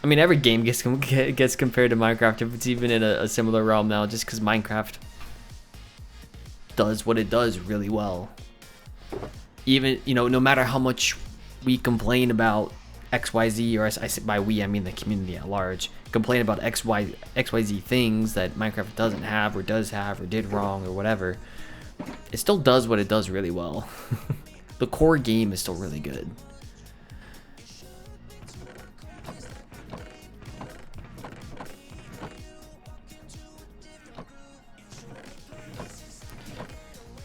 I mean, every game gets compared to Minecraft if it's even in a similar realm now, just because Minecraft does what it does really well. Even, you know, no matter how much we complain about XYZ, or I say by we, I mean the community at large, complain about XYZ things that Minecraft doesn't have, or does have, or did wrong, or whatever, it still does what it does really well. The core game is still really good.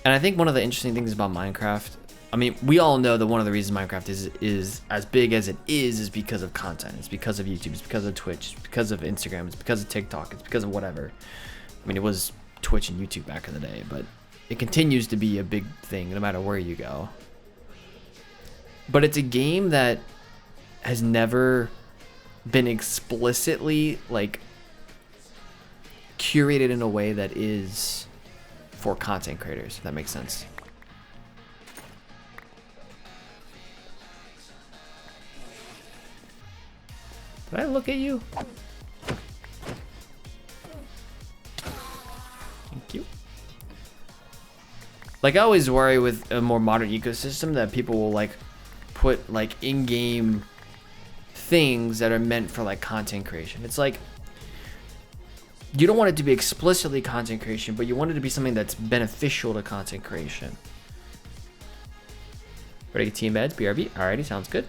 And I think one of the interesting things about Minecraft, I mean, we all know that one of the reasons Minecraft is as big as it is because of content. It's because of YouTube, it's because of Twitch, it's because of Instagram, it's because of TikTok, it's because of whatever. I mean, it was Twitch and YouTube back in the day, but it continues to be a big thing no matter where you go. But it's a game that has never been explicitly, like, curated in a way that is for content creators, if that makes sense. Did I look at you? Thank you. Like, I always worry with a more modern ecosystem that people will like put like in-game things that are meant for like content creation. It's like, you don't want it to be explicitly content creation, but you want it to be something that's beneficial to content creation. Ready to get team beds, BRB? Alrighty, sounds good.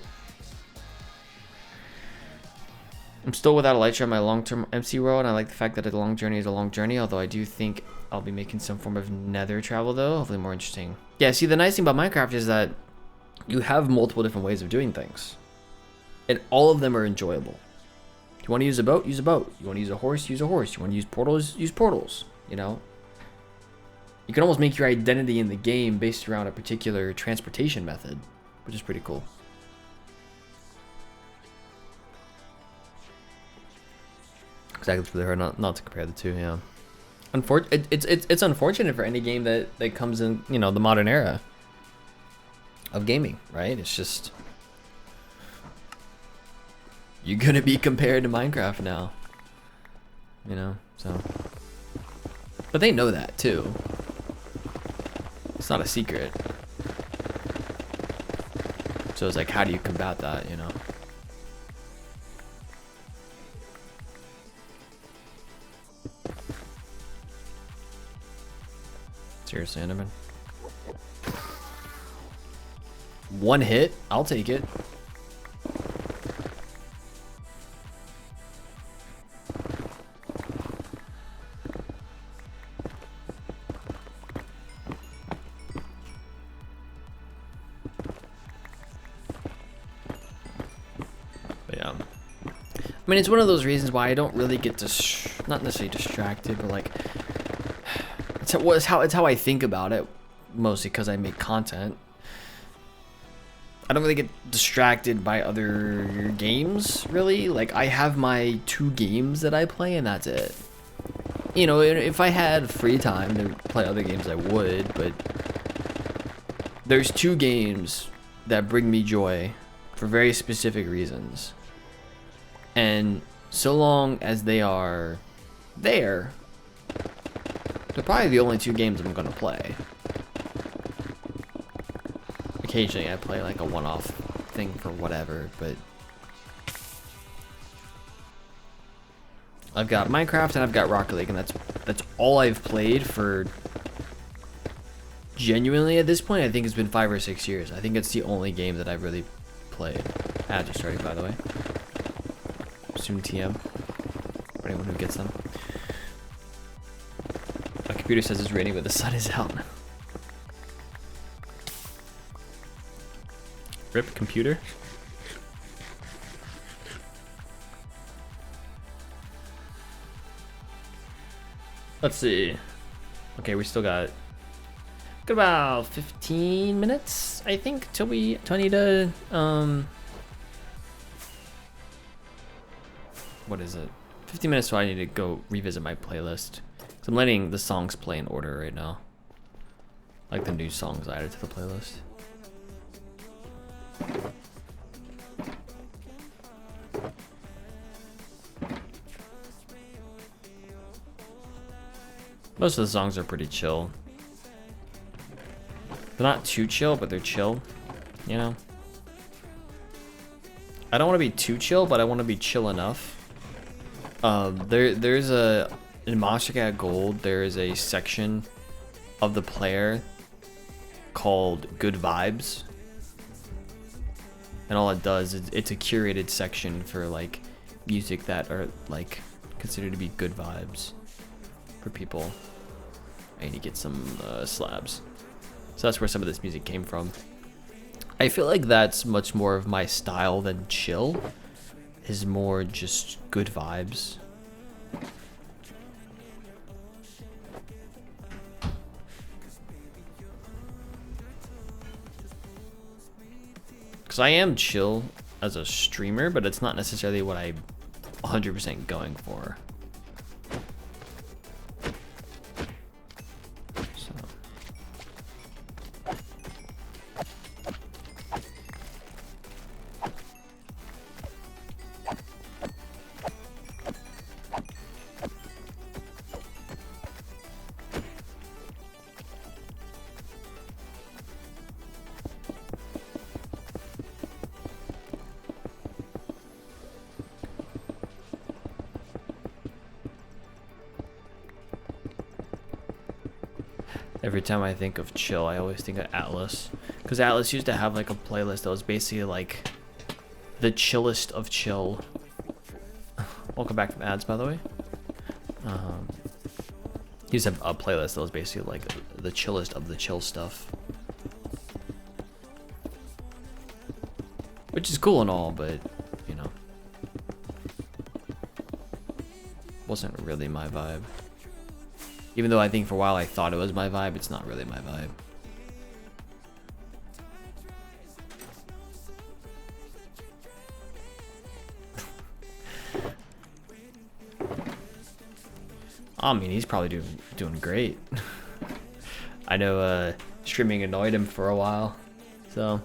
I'm still without a light on my long-term MC role, and I like the fact that a long journey is a long journey, although I do think I'll be making some form of nether travel, though. Hopefully more interesting. Yeah, see, the nice thing about Minecraft is that you have multiple different ways of doing things, and all of them are enjoyable. If you want to use a boat, use a boat. You want to use a horse, use a horse. You want to use portals, use portals, you know? You can almost make your identity in the game based around a particular transportation method, which is pretty cool. Exactly, not to compare the two, yeah. It's unfortunate for any game that comes in, you know, the modern era of gaming, right? It's just, you're gonna be compared to Minecraft now, you know, so. But they know that too. It's not a secret. So it's like, how do you combat that, you know? Seriously, Enderman. One hit, I'll take it. But yeah. I mean, it's one of those reasons why I don't really get not necessarily distracted, but like, it's how I think about it, mostly because I make content. I don't really get distracted by other games, really. Like, I have my 2 games that I play, and that's it. You know, if I had free time to play other games, I would, but there's 2 games that bring me joy for very specific reasons. And so long as they are there, they're probably the only 2 games I'm gonna play. occasionally I play like a one-off thing for whatever, but I've got Minecraft and I've got Rocket League, and that's all I've played for genuinely at this point. I think it's been 5 or 6 years. I think it's the only game that I've really played. Ads are starting, by the way. Soon TM for anyone who gets them. My computer says it's raining, but the sun is out. Rip computer. Let's see. Okay, we still got about 15 minutes, I think, till I need to what is it? 15 minutes till I need to go revisit my playlist. So I'm letting the songs play in order right now. Like the new songs added to the playlist. Most of the songs are pretty chill. They're not too chill, but they're chill, you know? I don't want to be too chill, but I want to be chill enough. There's in Monstercat Gold, there is a section of the player called Good Vibes. And all it does is it's a curated section for like music that are like considered to be good vibes for people. I need to get some slabs. So that's where some of this music came from. I feel like that's much more of my style than chill. Is more just good vibes. Because I am chill as a streamer, but it's not necessarily what I'm 100% going for. Every time I think of chill, I always think of Atlas. Because Atlas used to have like a playlist that was basically like the chillest of chill. Welcome back from ads, by the way. He used to have a playlist that was basically like the chillest of the chill stuff. Which is cool and all, but, you know, wasn't really my vibe. Even though I think for a while I thought it was my vibe, it's not really my vibe. I mean, he's probably doing great. I know streaming annoyed him for a while, so.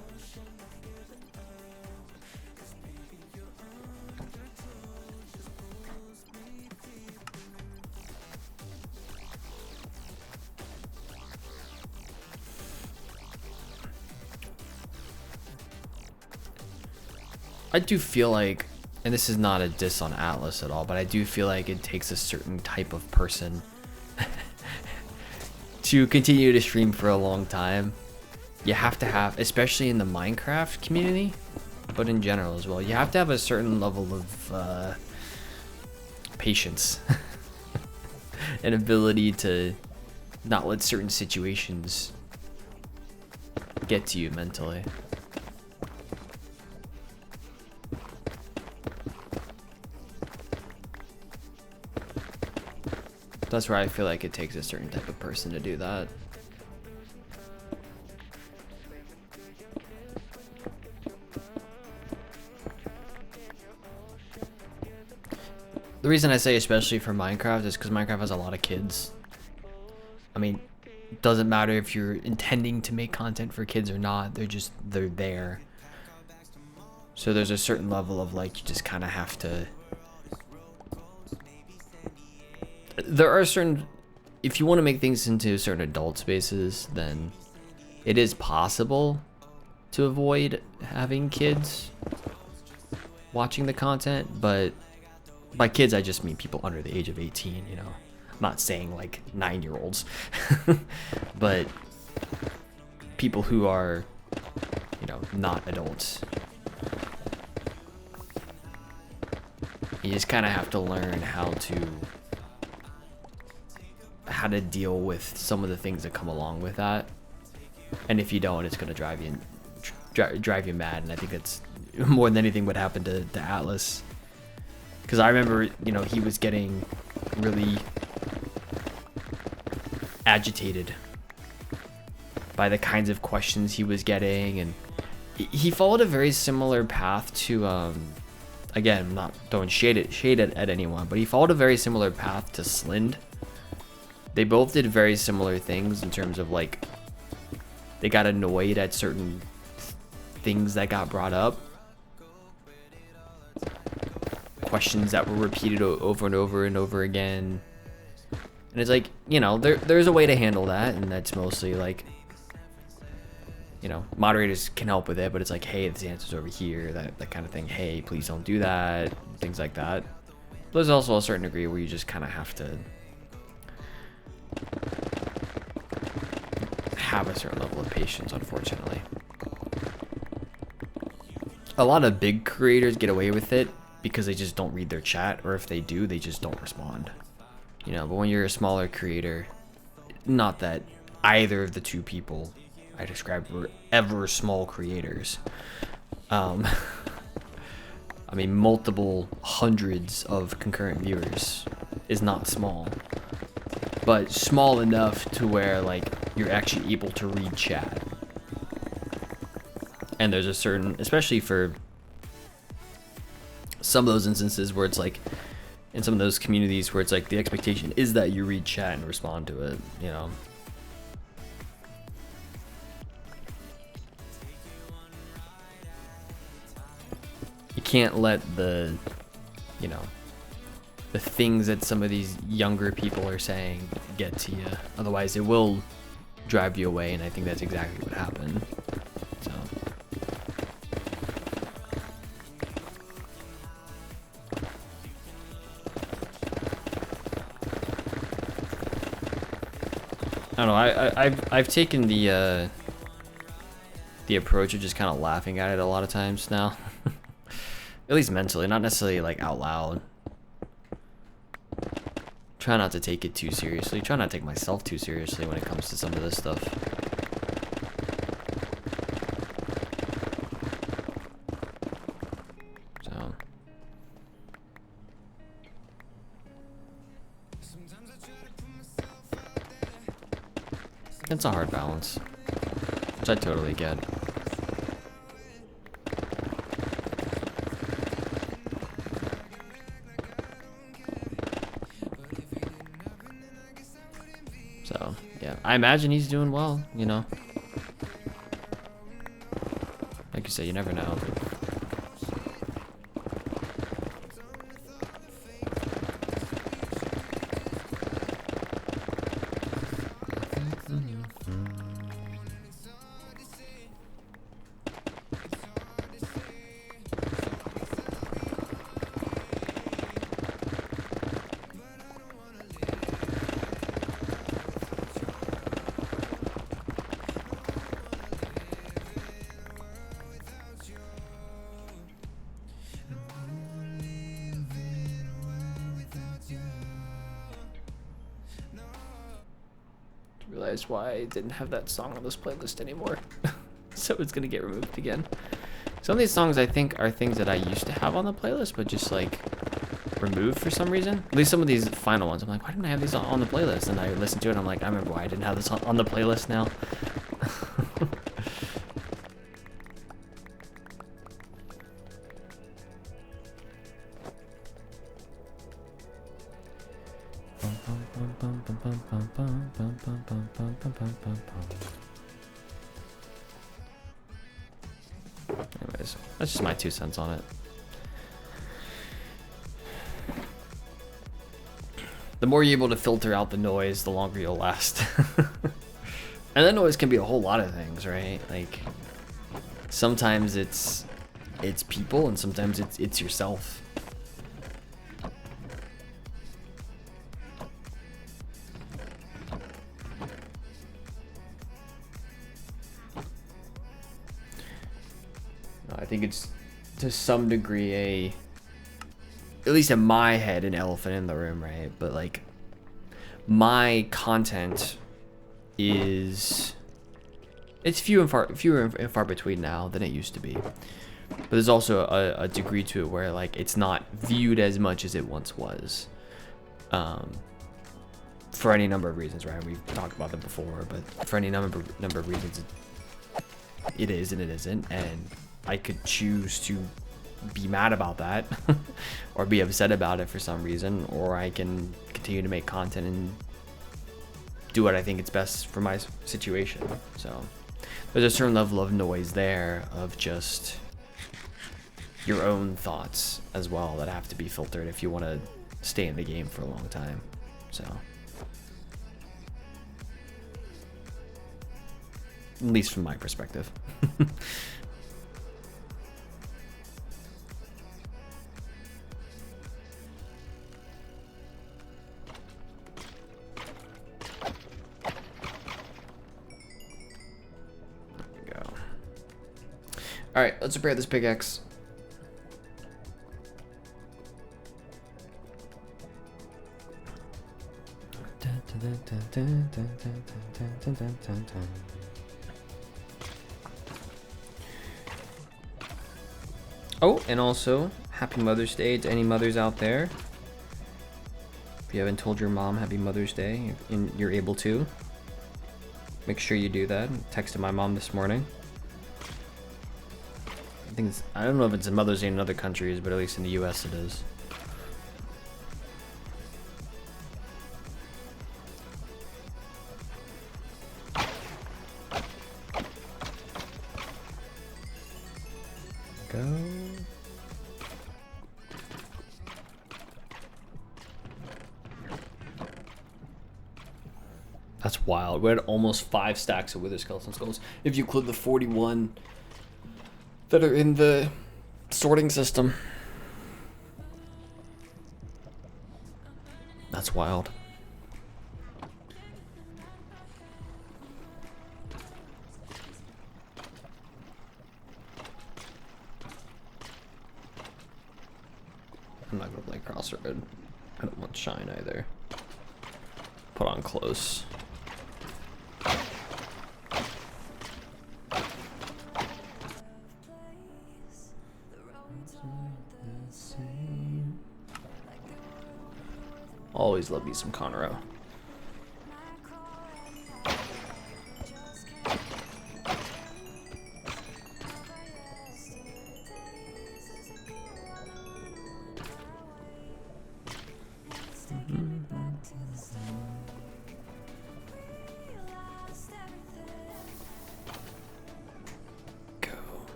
I do feel like, and this is not a diss on Atlas at all, but I do feel like it takes a certain type of person to continue to stream for a long time. You have to have, especially in the Minecraft community, but in general as well, you have to have a certain level of patience and ability to not let certain situations get to you mentally. That's where I feel like it takes a certain type of person to do that. The reason I say especially for Minecraft is because Minecraft has a lot of kids. I mean, it doesn't matter if you're intending to make content for kids or not, they're there. So there's a certain level of like, you just kind of have to. There are certain, if you want to make things into certain adult spaces, then it is possible, to avoid having kids watching the content, but by kids I just mean people under the age of 18, you know. I'm not saying like 9-year-olds, but people who are, you know, not adults. You just kind of have to learn how to deal with some of the things that come along with that. And if you don't, it's gonna drive you mad. And I think that's more than anything what happened to Atlas. Because I remember, you know, he was getting really agitated by the kinds of questions he was getting, and he followed a very similar path to again, I'm not throwing shade at anyone, but he followed a very similar path to Slind. They both did very similar things in terms of like they got annoyed at certain things that got brought up, questions that were repeated over and over and over again. And it's like, you know, there's a way to handle that, and that's mostly like, you know, moderators can help with it, but it's like, hey, this answer's over here, that kind of thing. Hey, please don't do that, things like that. But there's also a certain degree where you just kind of have to have a certain level of patience, unfortunately. A lot of big creators get away with it because they just don't read their chat, or if they do, they just don't respond. You know, but when you're a smaller creator, not that either of the two people I described were ever small creators. I mean, multiple hundreds of concurrent viewers is not small, but small enough to where like you're actually able to read chat. And there's a certain, especially for some of those instances where it's like, in some of those communities where it's like the expectation is that you read chat and respond to it, you know. You can't let the, you know, the things that some of these younger people are saying get to you. Otherwise it will drive you away, and I think that's exactly what happened. So I don't know, I've taken the approach of just kind of laughing at it a lot of times now. At least mentally, not necessarily like out loud. Try not to take it too seriously. Try not to take myself too seriously when it comes to some of this stuff. So it's a hard balance, which I totally get. So, yeah, I imagine he's doing well, you know. Like you say, you never know. Realized why I didn't have that song on this playlist anymore. So it's gonna get removed again. Some of these songs I think are things that I used to have on the playlist, but just like removed for some reason. At least some of these final ones, I'm like, why didn't I have these on the playlist? And I listened to it, and I'm like, I remember why I didn't have this on the playlist now. Anyways, that's just my 2 cents on it. The more you're able to filter out the noise, the longer you'll last. And that noise can be a whole lot of things, right? Like, Sometimes it's people, and sometimes it's yourself. I think it's to some degree at least in my head, an elephant in the room, right? But like, my content is, it's fewer and far between now than it used to be. But there's also a degree to it where like it's not viewed as much as it once was, for any number of reasons, right? We've talked about them before, but for any number of reasons, it is and it isn't, and I could choose to be mad about that or be upset about it for some reason, or I can continue to make content and do what I think is best for my situation. So there's a certain level of noise there of just your own thoughts as well that have to be filtered if you want to stay in the game for a long time. So at least from my perspective. All right, let's repair this pickaxe. Oh, and also, happy Mother's Day to any mothers out there. If you haven't told your mom happy Mother's Day, and you're able to, make sure you do that. I texted my mom this morning. I don't know if it's a Mother's Day in other countries, but at least in the US it is. Go. That's wild. We had almost 5 stacks of Wither Skeleton Skulls. If you include the 41 that are in the sorting system. That's wild. I'm not gonna play Crossroad. I don't want Shine either. Put on Close. Always love me some Conroe.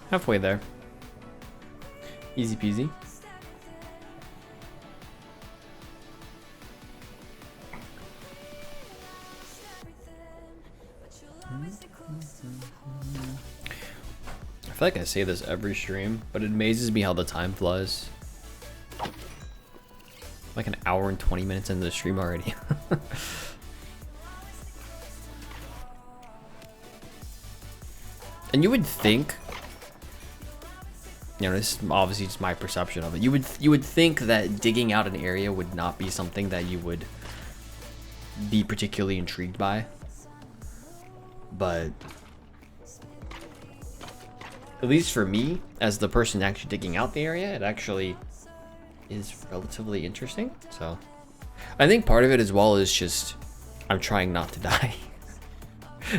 Halfway there. Easy peasy. I feel like I say this every stream, but it amazes me how the time flies. Like an hour and 20 minutes into the stream already. And you would think, you know, this is obviously just my perception of it. You would think that digging out an area would not be something that you would be particularly intrigued by. But at least for me, as the person actually digging out the area, it actually is relatively interesting. So I think part of it as well is just I'm trying not to die.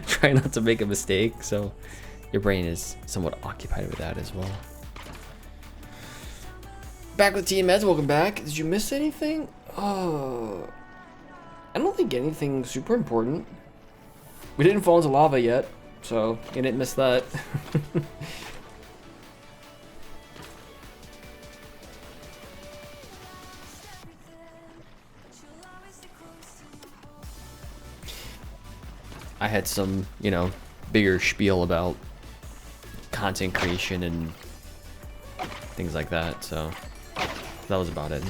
Trying not to make a mistake, so your brain is somewhat occupied with that as well. Back with Team Meds, welcome back. Did you miss anything? I don't think anything super important. We didn't fall into lava yet, so you didn't miss that. I had some, you know, bigger spiel about content creation and things like that. So that was about it.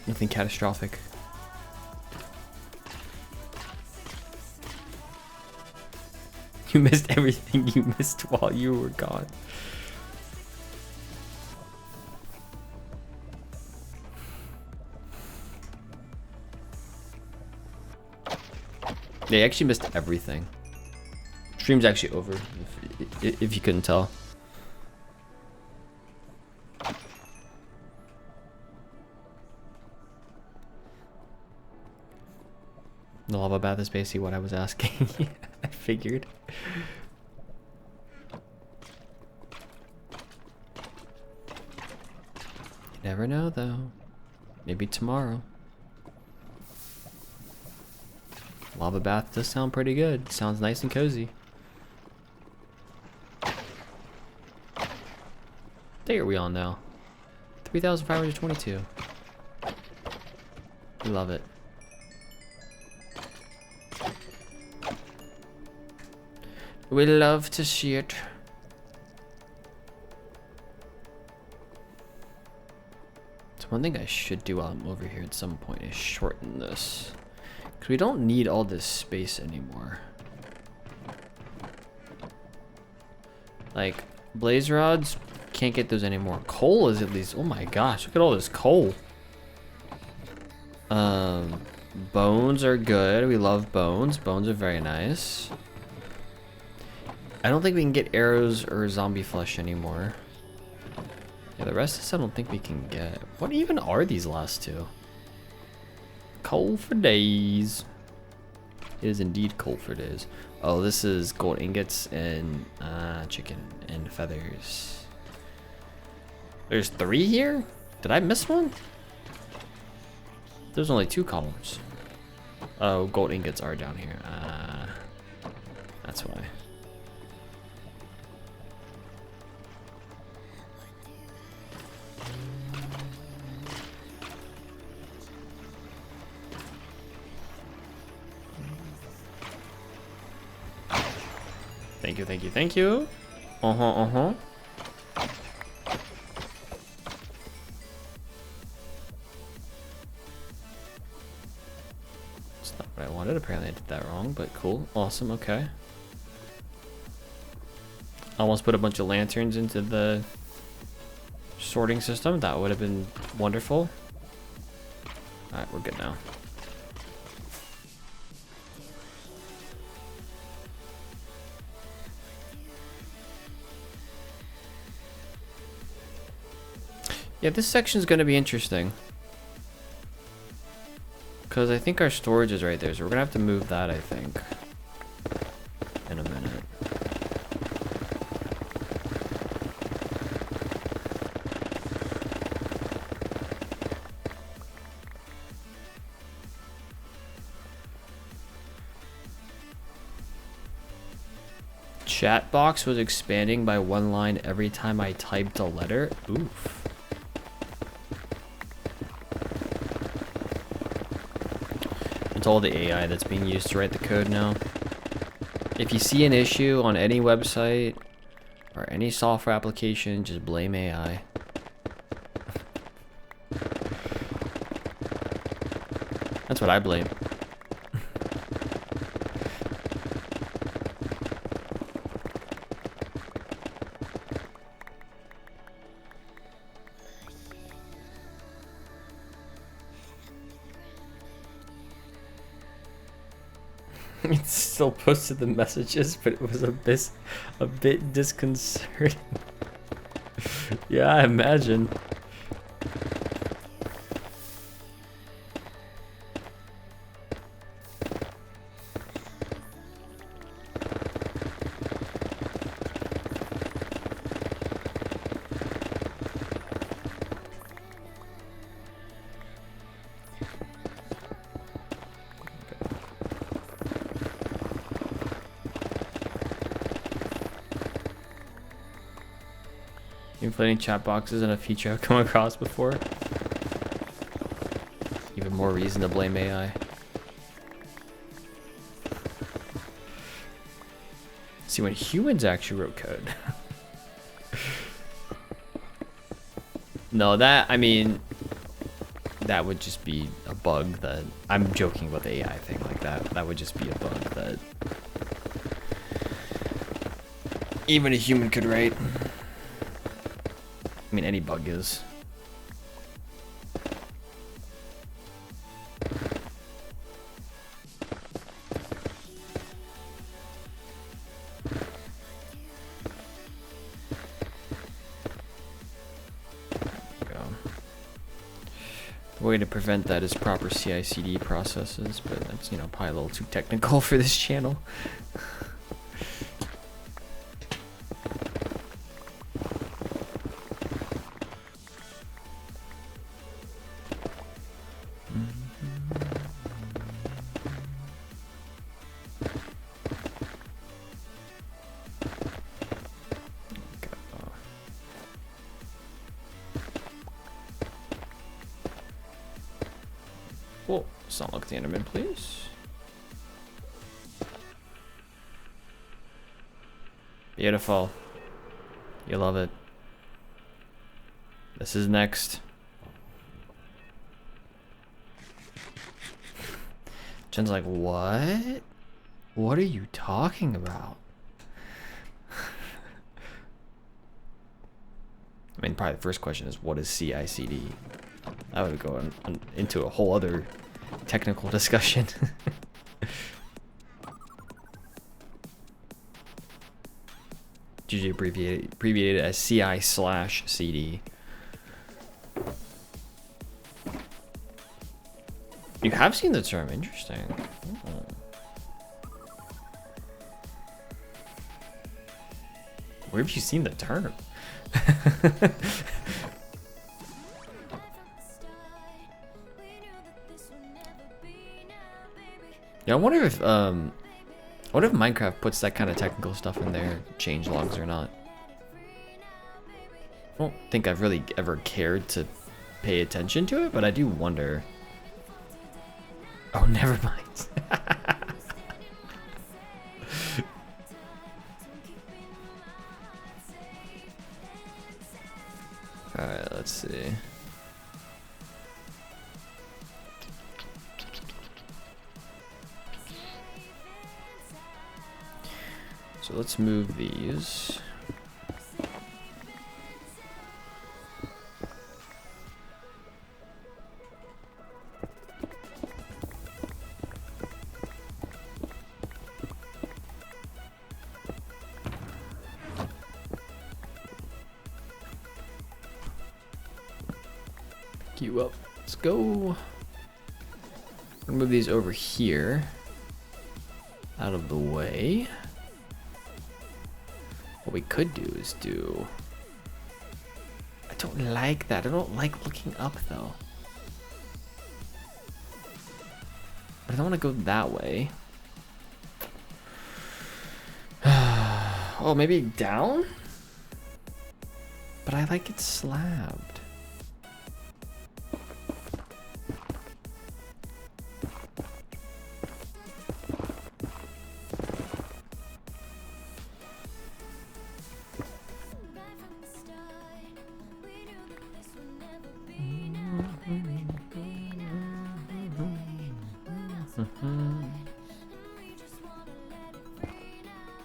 Nothing catastrophic. You missed everything you missed while you were gone. They actually missed everything. Stream's actually over, if you couldn't tell. The lava bath is basically what I was asking. I figured. You never know, though. Maybe tomorrow. Lava bath does sound pretty good. Sounds nice and cozy. Day are we on now? 3,522. We love it. We love to see it. So one thing I should do while I'm over here at some point is shorten this. Because we don't need all this space anymore. Like, blaze rods, can't get those anymore. Coal is at least, oh my gosh, look at all this coal. Bones are good. We love bones. Bones are very nice. I don't think we can get arrows or zombie flesh anymore. Yeah, the rest of this I don't think we can get. What even are these last two? Coal for days. It is indeed coal for days. Oh, this is gold ingots and chicken and feathers. There's 3 here? Did I miss one? There's only 2 columns. Oh, gold ingots are down here. That's why. Thank you, thank you, thank you. Uh-huh. It's not what I wanted. Apparently I did that wrong, but cool. Awesome, okay. Almost put a bunch of lanterns into the sorting system. That would have been wonderful. Alright, we're good now. Yeah, this section is going to be interesting. Because I think our storage is right there, so we're going to have to move that, I think. In a minute. Chat box was expanding by 1 line every time I typed a letter. Oof. It's all the AI that's being used to write the code now. If you see an issue on any website or any software application, just blame AI. That's what I blame. It still posted the messages, but it was a bit disconcerting. Yeah, I imagine. Inflating chat boxes and a feature I've come across before. Even more reason to blame AI. See, when humans actually wrote code. No, I mean, that would just be a bug that, I'm joking about the AI thing like that. That would just be a bug that even a human could write. I mean, any bug is. The way to prevent that is proper CI/CD processes, but that's, you know, probably a little too technical for this channel. Cool. Sound like the Enderman, please. Beautiful. You love it. This is next. Jen's like, what? What are you talking about? I mean, probably the first question is, what is CI/CD? I would go into a whole other technical discussion. Usually abbreviated as CI/CD. You have seen the term, interesting. Oh. Where have you seen the term? Yeah, I wonder if Minecraft puts that kind of technical stuff in their change logs or not. I don't think I've really ever cared to pay attention to it, but I do wonder. Oh, never mind. Alright, let's see. So let's move these. Pick you up. Let's go. We're gonna move these over here, out of the way. What we could do is do... I don't like that. I don't like looking up though. But I don't want to go that way. Oh, maybe down? But I like it slabbed.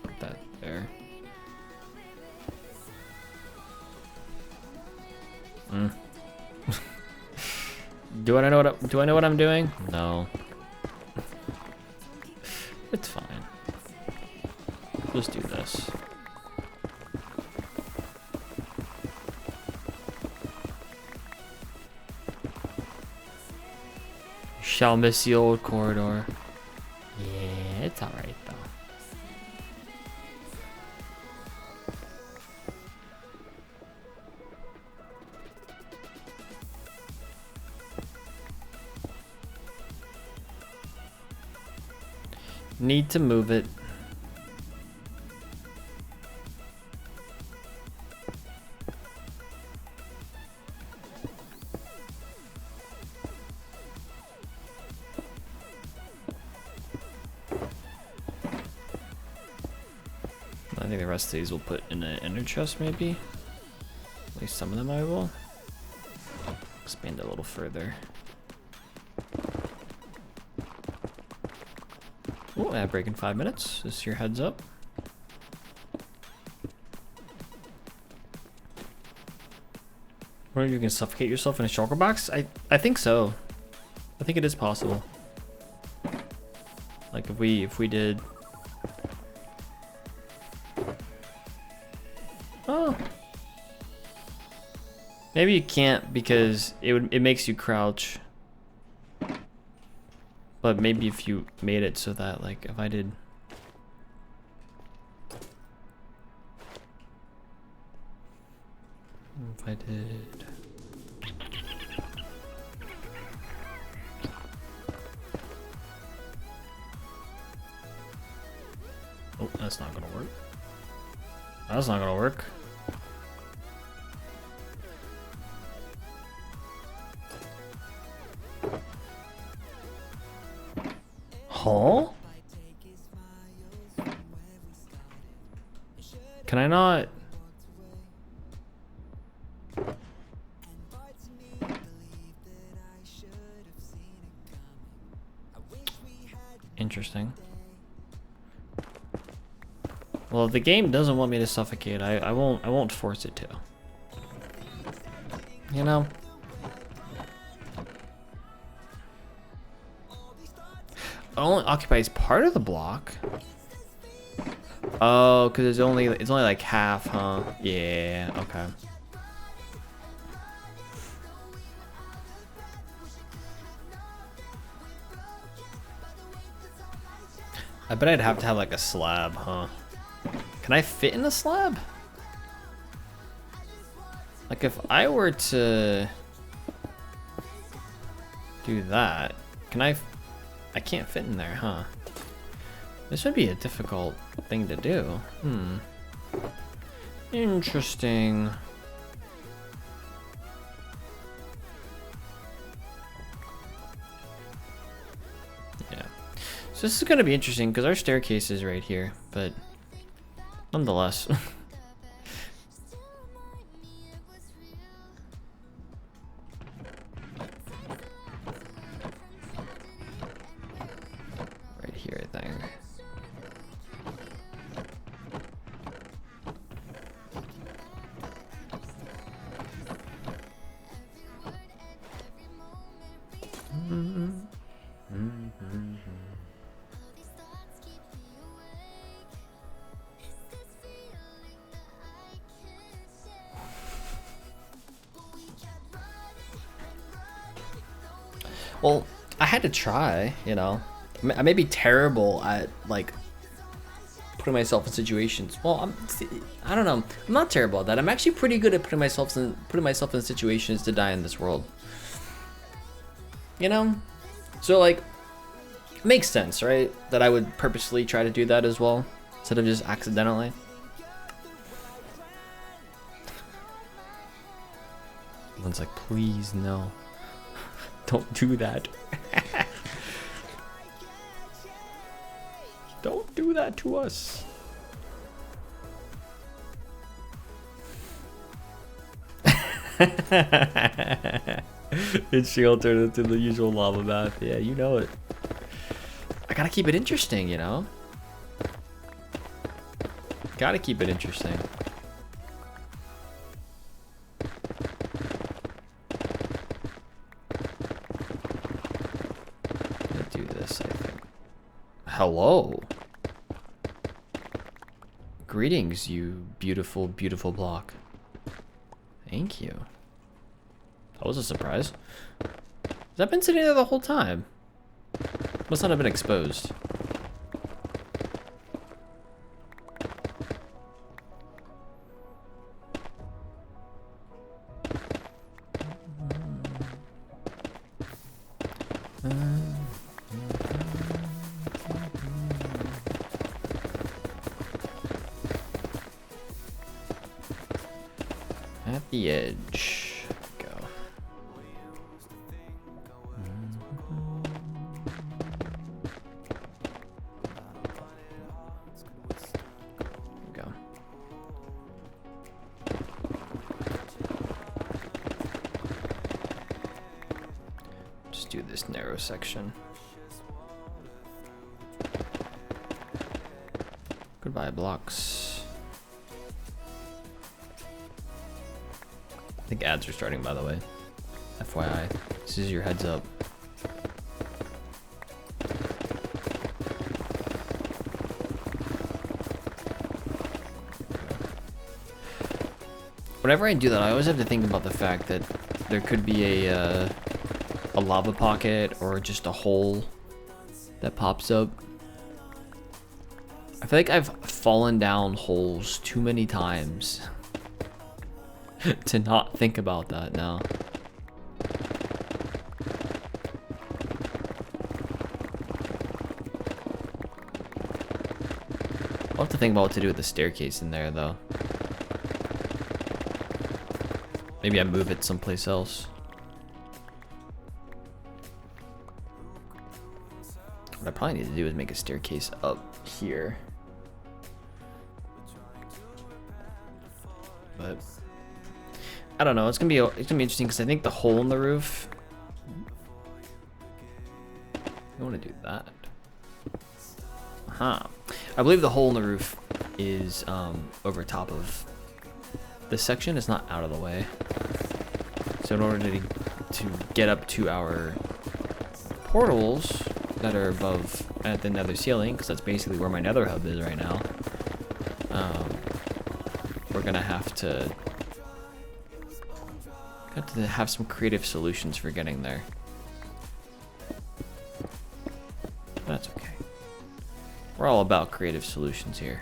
Put that there. Do I know what I'm doing? No. It's fine. Let's do this. Shall miss the old corridor. Yeah, it's alright though. Need to move it. think the rest of these we'll put in an inner chest, maybe. At least some of them I will. Expand it a little further. Oh, ad break in 5 minutes. Just your heads up. Or you can suffocate yourself in a shulker box? I think so. I think it is possible. Like if we did. Oh. Maybe you can't because it makes you crouch. But maybe if you made it so that like if I did. If I did. Oh, that's not gonna work. That's not gonna work. Huh? Can I not? Interesting. Well, if the game doesn't want me to suffocate, I won't force it to. You know? It only occupies part of the block. Oh, because it's only like half, huh? Yeah, okay. I bet I'd have to have like a slab, huh? Can I fit in a slab? Like if I were to do that, can I can't fit in there, huh? This would be a difficult thing to do. Interesting. Yeah. So this is going to be interesting because our staircase is right here, but nonetheless. Right here, I think. Well, I had to try, you know. I may be terrible at like putting myself in situations. Well, I don't know. I'm not terrible at that. I'm actually pretty good at putting myself in situations to die in this world. You know? So like it makes sense, right? That I would purposely try to do that as well instead of just accidentally. Everyone's like, please no. Don't do that. Don't do that to us. It's shield turned into the usual lava bath. Yeah, you know it. I gotta keep it interesting, you know? Gotta keep it interesting. Do this, I think. Hello. Greetings, you beautiful, beautiful block. Thank you. That was a surprise. Has that been sitting there the whole time? Must not have been exposed. At the edge. Go. Go. do this narrow section. Goodbye, blocks. I think ads are starting, by the way. FYI, this is your heads up. Whenever I do that, I always have to think about the fact that there could be a lava pocket or just a hole that pops up. I feel like I've fallen down holes too many times to not think about that now. I'll have to think about what to do with the staircase in there, though. Maybe I move it someplace else. What I probably need to do is make a staircase up here. But I don't know. It's gonna be interesting because I think the hole in the roof. I want to do that. Huh. I believe the hole in the roof is over top of this section. It's not out of the way. So in order to get up to our portals that are above at the nether ceiling, because that's basically where my nether hub is right now, we're gonna have to have some creative solutions for getting there. That's okay. We're all about creative solutions here.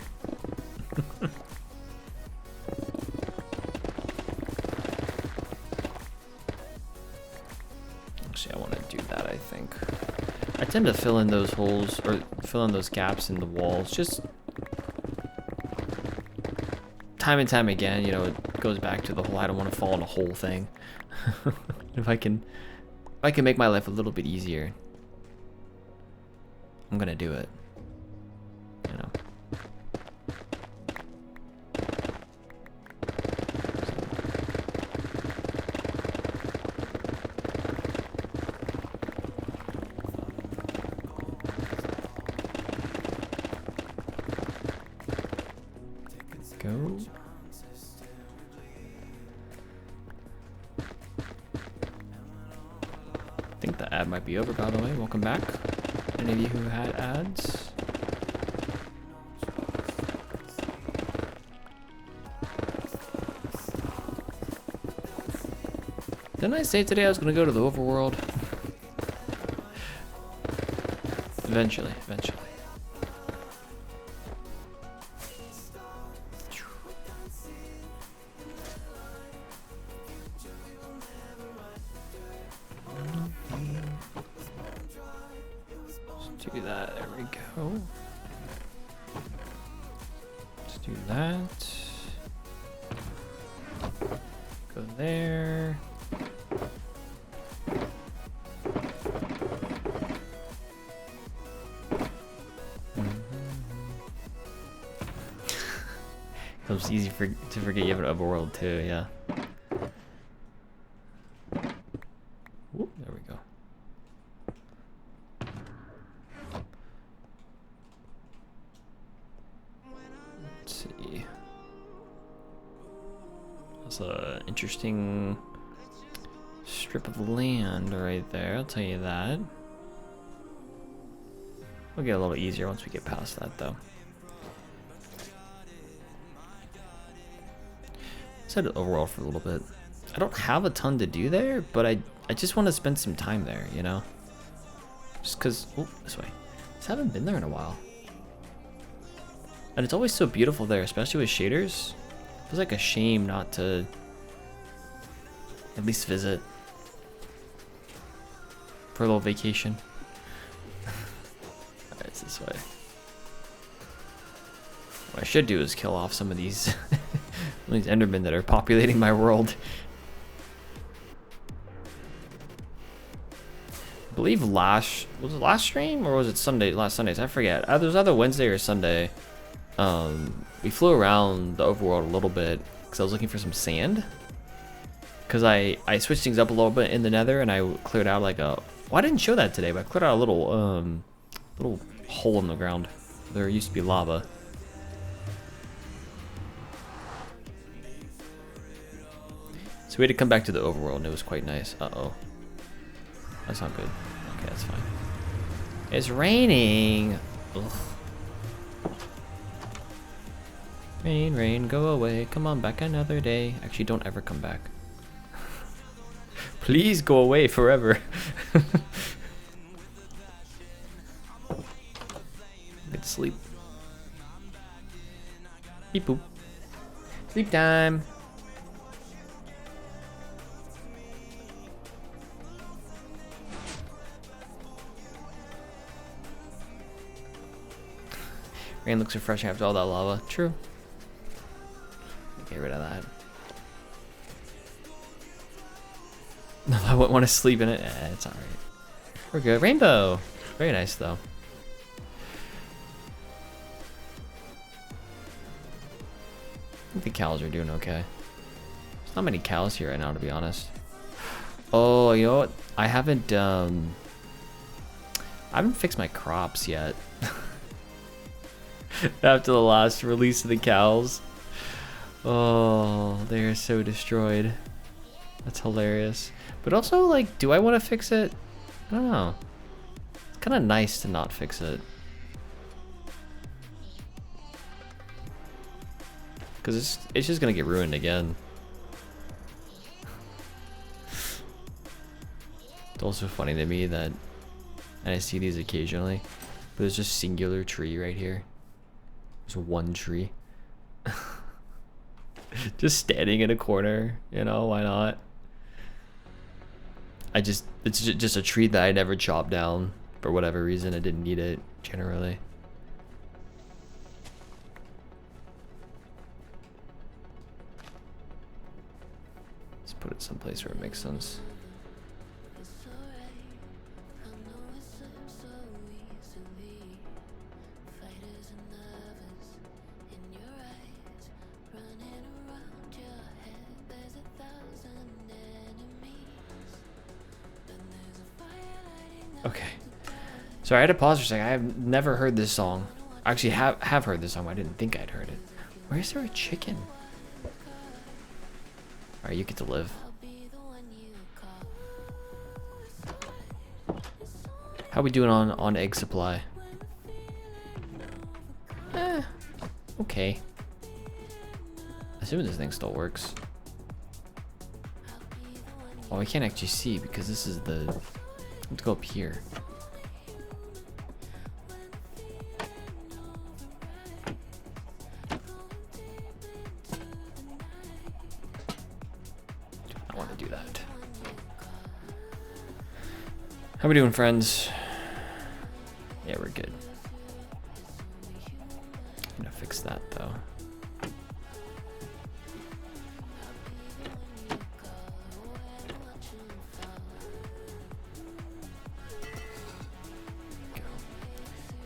Actually, I want to do that, I think. I tend to fill in those holes, or fill in those gaps in the walls, just time and time again. You know, it goes back to the whole I don't want to fall in a hole thing. If I can make my life a little bit easier, I'm gonna do it. You know. Go. I think the ad might be over, by the way. Welcome back. Any of you who had ads? Didn't I say today I was going to go to the overworld? Eventually. Let's do that. There we go. Let's do that. Go there. It's easy to forget you have an overworld too, yeah. Ooh, there we go. Let's see. That's an interesting strip of land right there, I'll tell you that. We'll get a little easier once we get past that though. Head overall for a little bit. I don't have a ton to do there, but I just want to spend some time there, you know? Just because, oh, this way. I just haven't been there in a while. And it's always so beautiful there, especially with shaders. It feels like a shame not to at least visit for a little vacation. Alright, it's this way. What I should do is kill off some of these these Endermen that are populating my world. I believe was it last stream or was it Sunday? Last Sundays, I forget. It was either Wednesday or Sunday. We flew around the overworld a little bit because I was looking for some sand. Because I switched things up a little bit in the Nether and I cleared out like a Well, I didn't show that today, but I cleared out a little hole in the ground. There used to be lava. So we had to come back to the overworld, and it was quite nice. Uh-oh. That's not good. Okay, that's fine. It's raining! Ugh. Rain, rain, go away. Come on back another day. Actually, don't ever come back. Please go away forever. Get to sleep. Beep boop. Sleep time. Rain looks refreshing after all that lava. True. Get rid of that. No, I wouldn't want to sleep in it. It's alright. We're good. Rainbow. Very nice though. I think the cows are doing okay. There's not many cows here right now, to be honest. Oh, you know what? I haven't fixed my crops yet. After the last release of the cows. Oh, they are so destroyed. That's hilarious. But also, like, do I want to fix it? I don't know. It's kind of nice to not fix it. Because it's just going to get ruined again. It's also funny to me that, and I see these occasionally, but there's just singular tree right here. There's one tree. Just standing in a corner, you know, why not? It's just a tree that I never chopped down for whatever reason. I didn't need it generally. Let's put it someplace where it makes sense. Okay. Sorry, I had to pause for a second. I have never heard this song. I actually have heard this song, but I didn't think I'd heard it. Where is there a chicken? Alright, you get to live. How we doing on egg supply? Okay. Assuming this thing still works. Oh, I can't actually see because this is the... I have to go up here. Do not want to do that. How we doing, friends? Yeah, we're good. I'm gonna fix that though.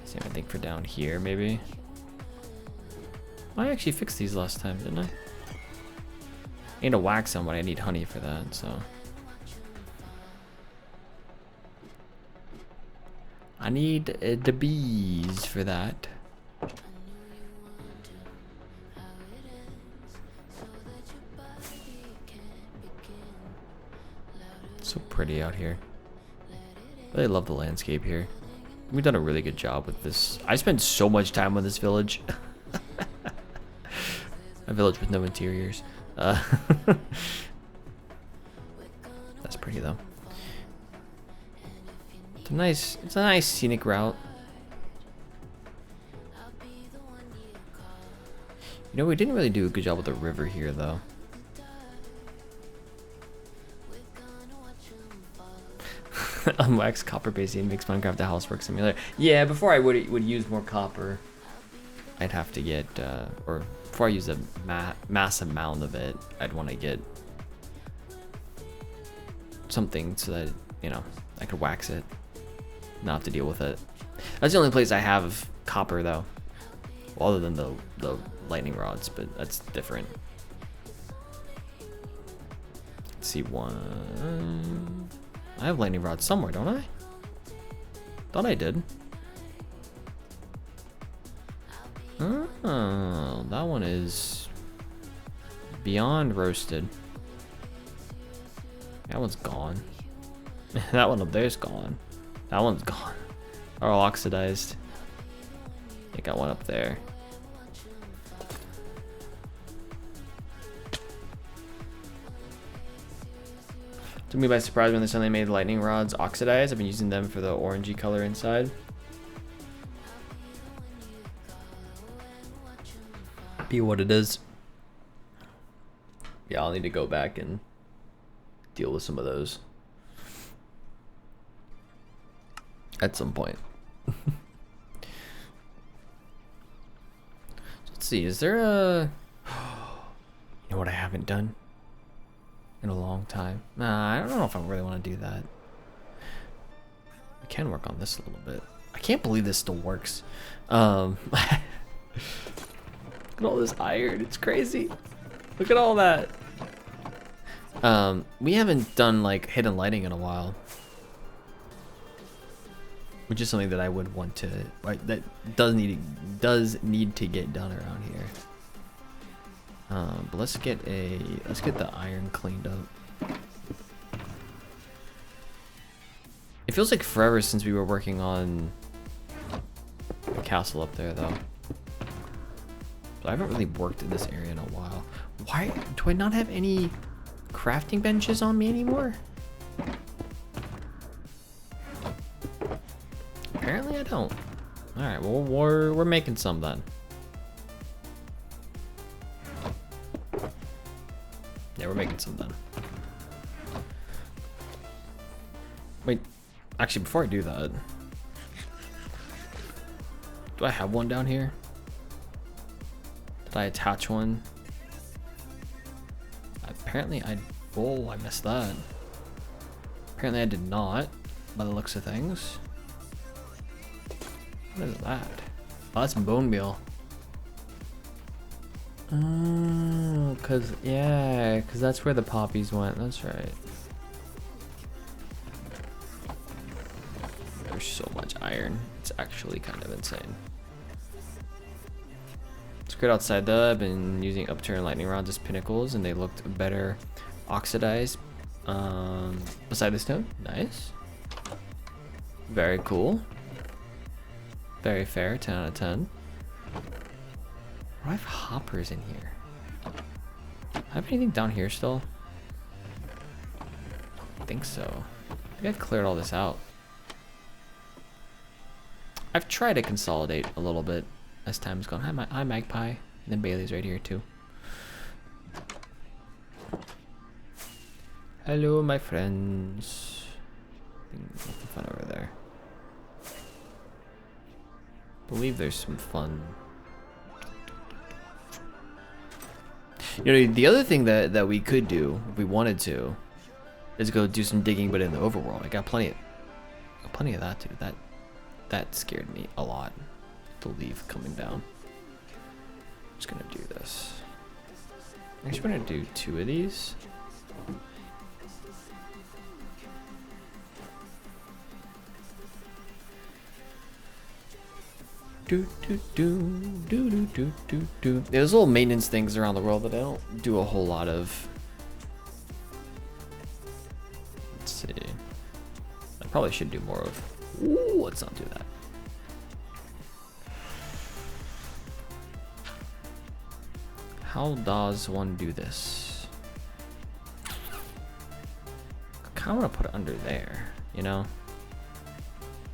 Same I think for down here, maybe. I actually fixed these last time, didn't I? I need to wax them, but I need honey for that, so. I need the bees for that. So pretty out here. Really love the landscape here. We've done a really good job with this. I spent so much time on this village. A village with no interiors. That's pretty though. It's a nice scenic route. You know, we didn't really do a good job with the river here though. Unwaxed copper basing makes Minecraft a housework simulator. Yeah, before I would use more copper, I'd have to get, or before I use a massive amount of it, I'd want to get something so that, you know, I could wax it, not have to deal with it. That's the only place I have copper though, well, other than the lightning rods, but that's different. Let's see, one. I have lightning rods somewhere, don't I? Thought I did. Oh, that one is beyond roasted. That one's gone. That one up there's gone. That one's gone. All oxidized. I got one up there. Took me by surprise when they suddenly made lightning rods oxidize. I've been using them for the orangey color inside. Be what it is. Yeah, I'll need to go back and deal with some of those at some point. Let's see, is there a... You know what I haven't done in a long time? Nah, I don't know if I really want to do that. I can work on this a little bit. I can't believe this still works. Look at all this iron, it's crazy. Look at all that. We haven't done like hidden lighting in a while, which is something that I would want to, like, that does need to get done around here. But let's get the iron cleaned up. It feels like forever since we were working on the castle up there, though. But I haven't really worked in this area in a while. Why do I not have any crafting benches on me anymore? Apparently I don't. All right, well we're making some then. Yeah, we're making some then. Wait, actually, before I do that, do I have one down here? Did I attach one? Apparently oh, I missed that. Apparently I did not, by the looks of things. What is that? Oh, that's bone meal. Oh, cause that's where the poppies went. That's right. There's so much iron. It's actually kind of insane. It's great outside though. I've been using upturn lightning rods as pinnacles, and they looked better oxidized beside the stone. Nice. Very cool. Very fair. 10 out of 10. Do I have hoppers in here? Do I have anything down here still? I don't think so. I think I've cleared all this out. I've tried to consolidate a little bit as time's gone. Hi Magpie. And then Bailey's right here too. Hello, my friends. Nothing fun over there. I believe there's some fun. You know, the other thing that we could do if we wanted to is go do some digging, but in the overworld. I got plenty of that too. That scared me a lot. The leaf coming down. Just gonna do this. I'm just gonna do 2 of these. There's little maintenance things around the world that I don't do a whole lot of. Let's see. I probably should do more of. Ooh, let's not do that. How does one do this? I kind of want to put it under there, you know?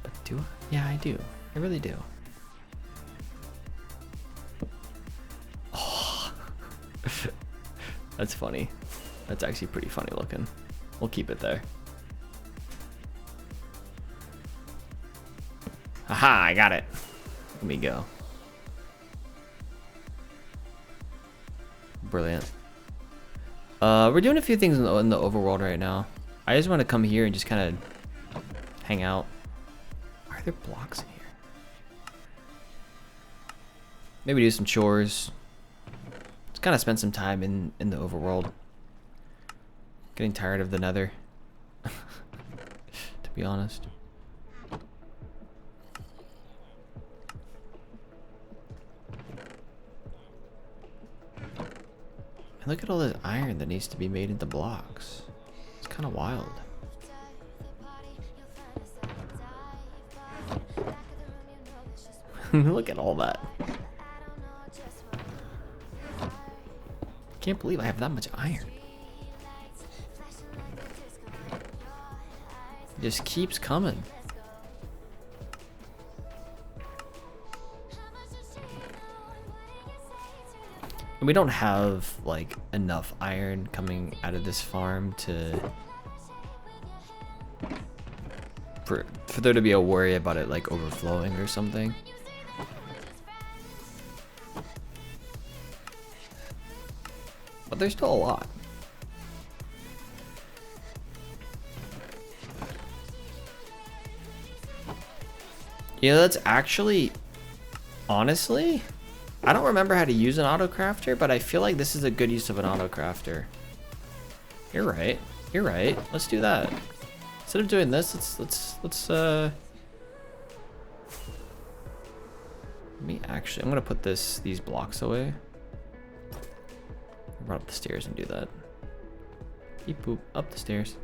But do I? Yeah, I do. I really do. That's funny. That's actually pretty funny looking. We'll keep it there. Aha, I got it. Let me go. Brilliant. We're doing a few things in the overworld right now. I just want to come here and just kind of hang out. Why are there blocks in here? Maybe do some chores. Just kind of spend some time in the overworld. Getting tired of the nether. To be honest. And look at all this iron that needs to be made into blocks. It's kind of wild. Look at all that. Can't believe I have that much iron. It just keeps coming. And we don't have like enough iron coming out of this farm to for there to be a worry about it like overflowing or something. But there's still a lot. You know, that's actually, honestly, I don't remember how to use an auto crafter, but I feel like this is a good use of an auto crafter. You're right. You're right. Let's do that. Instead of doing this, let's let me actually, I'm gonna put these blocks away. Run up the stairs and do that. Beep boop, up the stairs.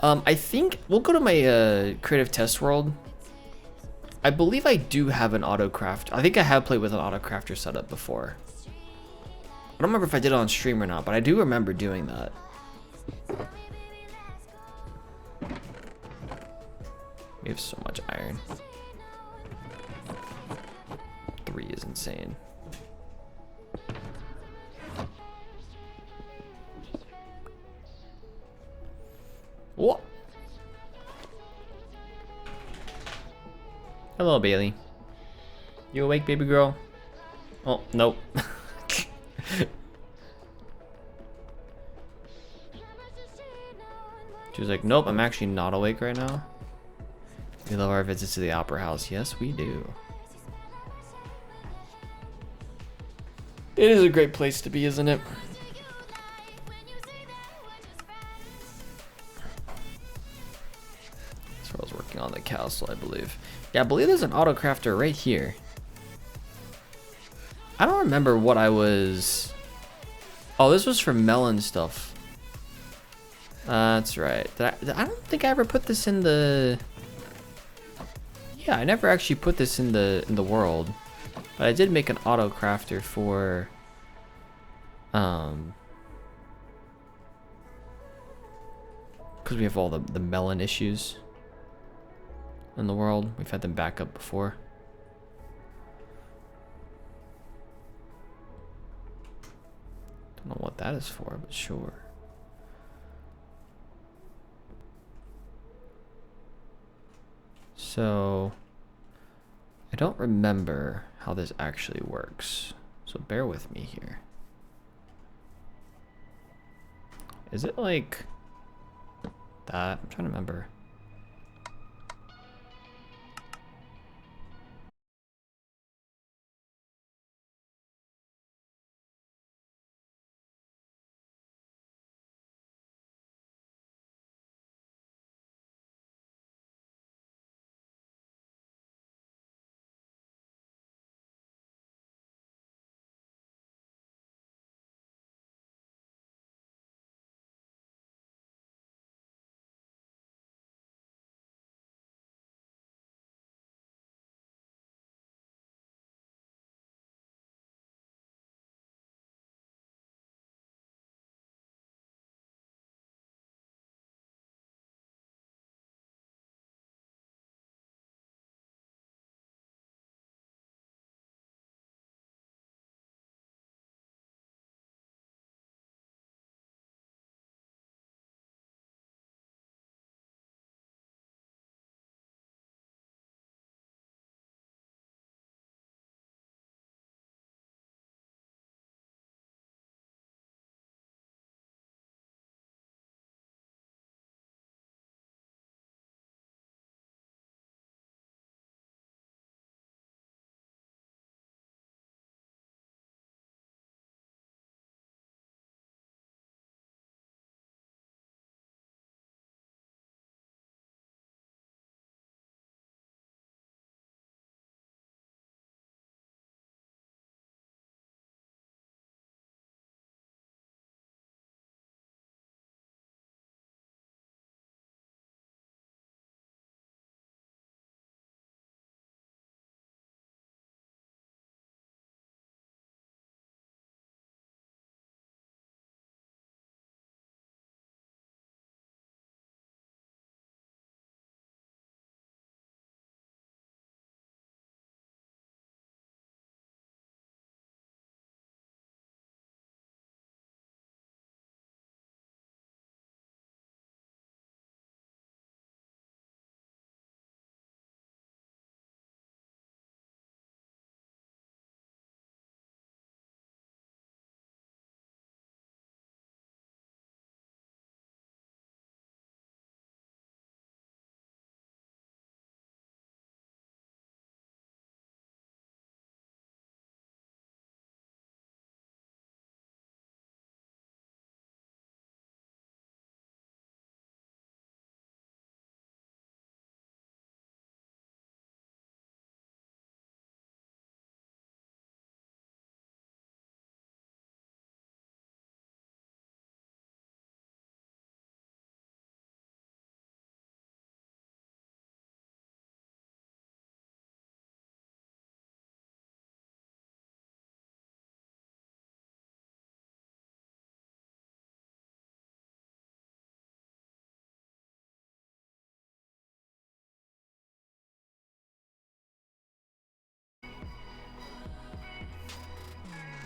I think we'll go to my creative test world. I believe I do have an auto craft. I think I have played with an auto crafter setup before. I don't remember if I did it on stream or not, but I do remember doing that. We have so much iron. 3 is insane. What? Hello, Bailey. You awake, baby girl? Oh, nope. She was like, nope, I'm actually not awake right now. We love our visits to the Opera House. Yes, we do. It is a great place to be, isn't it? So I was working on the castle, I believe. Yeah, I believe there's an auto crafter right here. I don't remember what I was... Oh, this was for melon stuff. That's right. I don't think I ever put this in the... Yeah, I never actually put this in the world. But I did make an auto crafter for... Because we have all the melon issues in the world. We've had them back up before. Don't know what that is for, but sure. So, I don't remember how this actually works. So bear with me here. Is it like that? I'm trying to remember.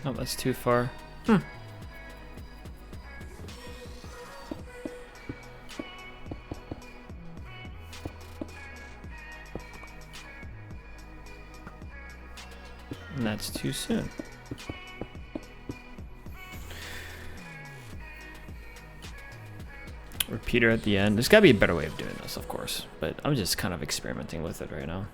Oh, that's too far. And that's too soon. Repeater at the end. There's gotta be a better way of doing this, of course, but I'm just kind of experimenting with it right now.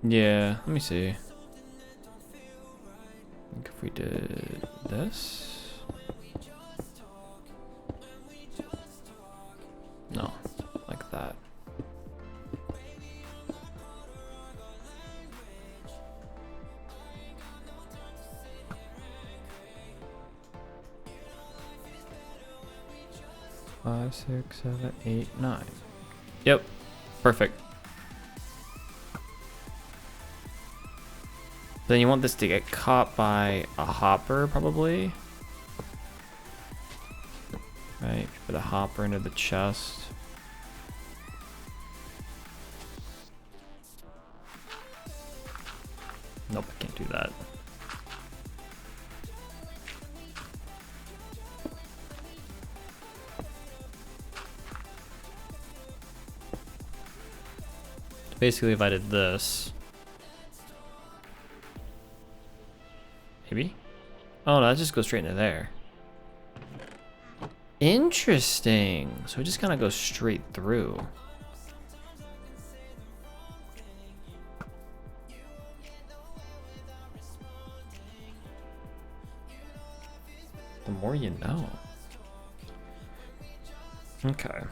Yeah, let me see. I think if we did this. No, like that. Five, 6, 7, 8, 9. Yep, perfect. Then you want this to get caught by a hopper, probably. Right, put a hopper into the chest. Nope, I can't do that. Basically, if I did this. Maybe? Oh, no, that just goes straight into there. Interesting. So it just kind of goes straight through. The more you know. Okay.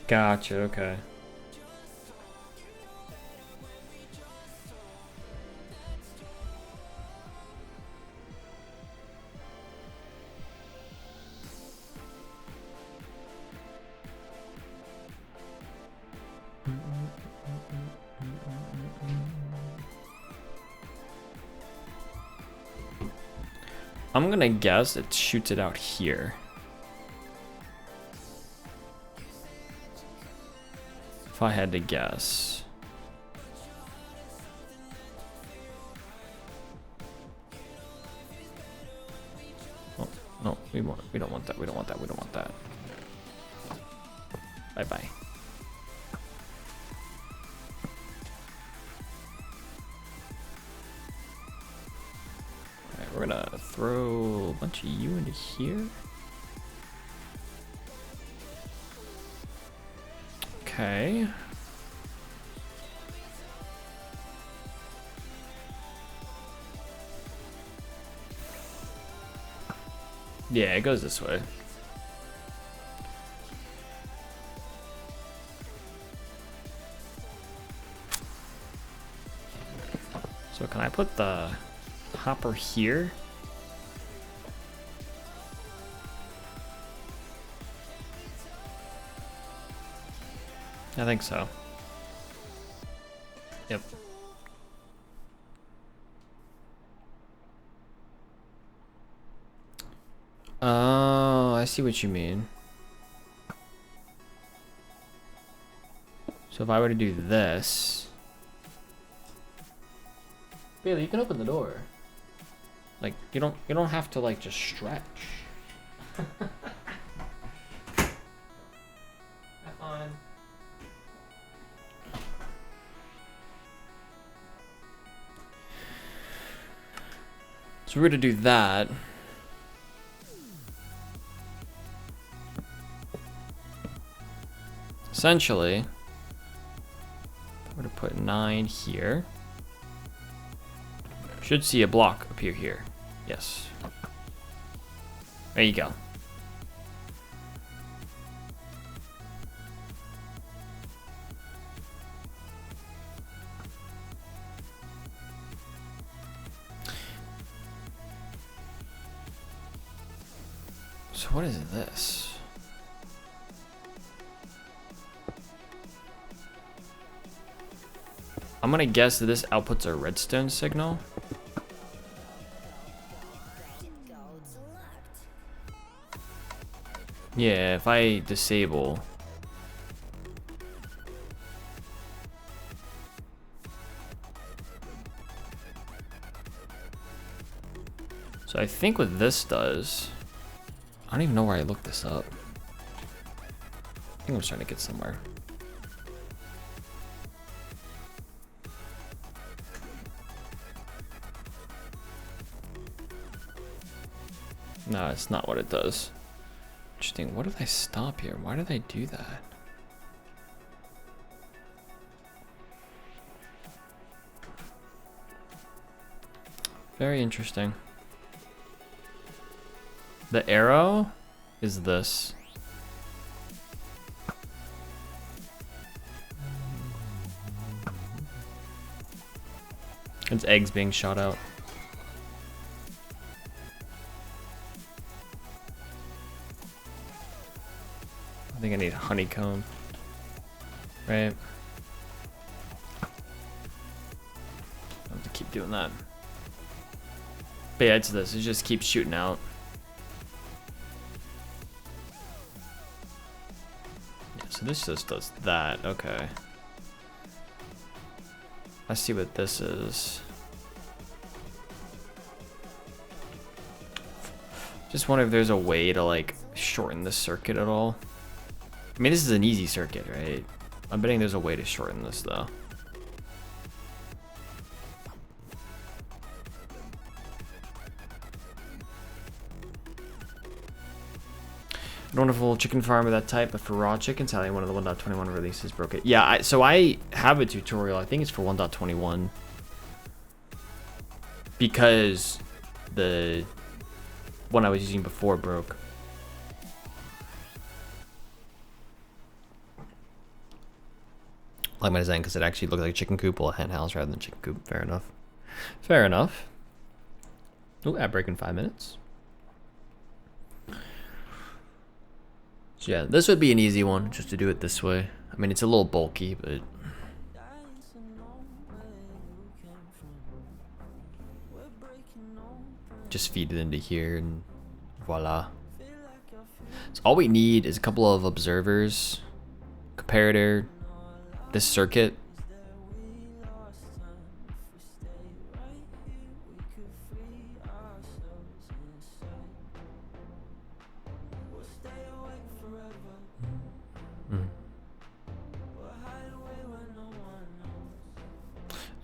Gotcha, okay. I'm gonna guess it shoots it out here. If I had to guess. Oh, no, we don't want that, we don't want that, we don't want that. Bye-bye. Alright, we're gonna throw a bunch of you into here. Okay. Yeah, it goes this way. So can I put the hopper here? I think so. Yep. Oh, I see what you mean. So if I were to do this, Bailey, you can open the door. Like you don't have to like just stretch. Have fun. So we're gonna do that. Essentially, I'm gonna put 9 here. Should see a block appear here. Yes. There you go. So what is this? I'm gonna guess that this outputs a redstone signal. Yeah, if I disable. So I think what this does, I don't even know where I looked this up. I think I'm starting to get somewhere. No, it's not what it does. Interesting. What did I stop here? Why did I do that? Very interesting. The arrow is this. It's eggs being shot out. I think I need a honeycomb. Right? I have to keep doing that. But yeah, it's this. It just keeps shooting out. Yeah, so this just does that. Okay. Let's see what this is. Just wonder if there's a way to like shorten this circuit at all. I mean, this is an easy circuit, right? I'm betting there's a way to shorten this though. A wonderful chicken farm of that type, but for raw chickens, how one of the 1.21 releases broke it. Yeah, so I have a tutorial. I think it's for 1.21 because the one I was using before broke. Like my design, because it actually looked like a chicken coop, well, a hen house rather than chicken coop. Fair enough. Fair enough. Oh, ad break in 5 minutes. So yeah, this would be an easy one, just to do it this way. I mean, it's a little bulky, but just feed it into here and voila. So all we need is a couple of observers, comparator, this circuit.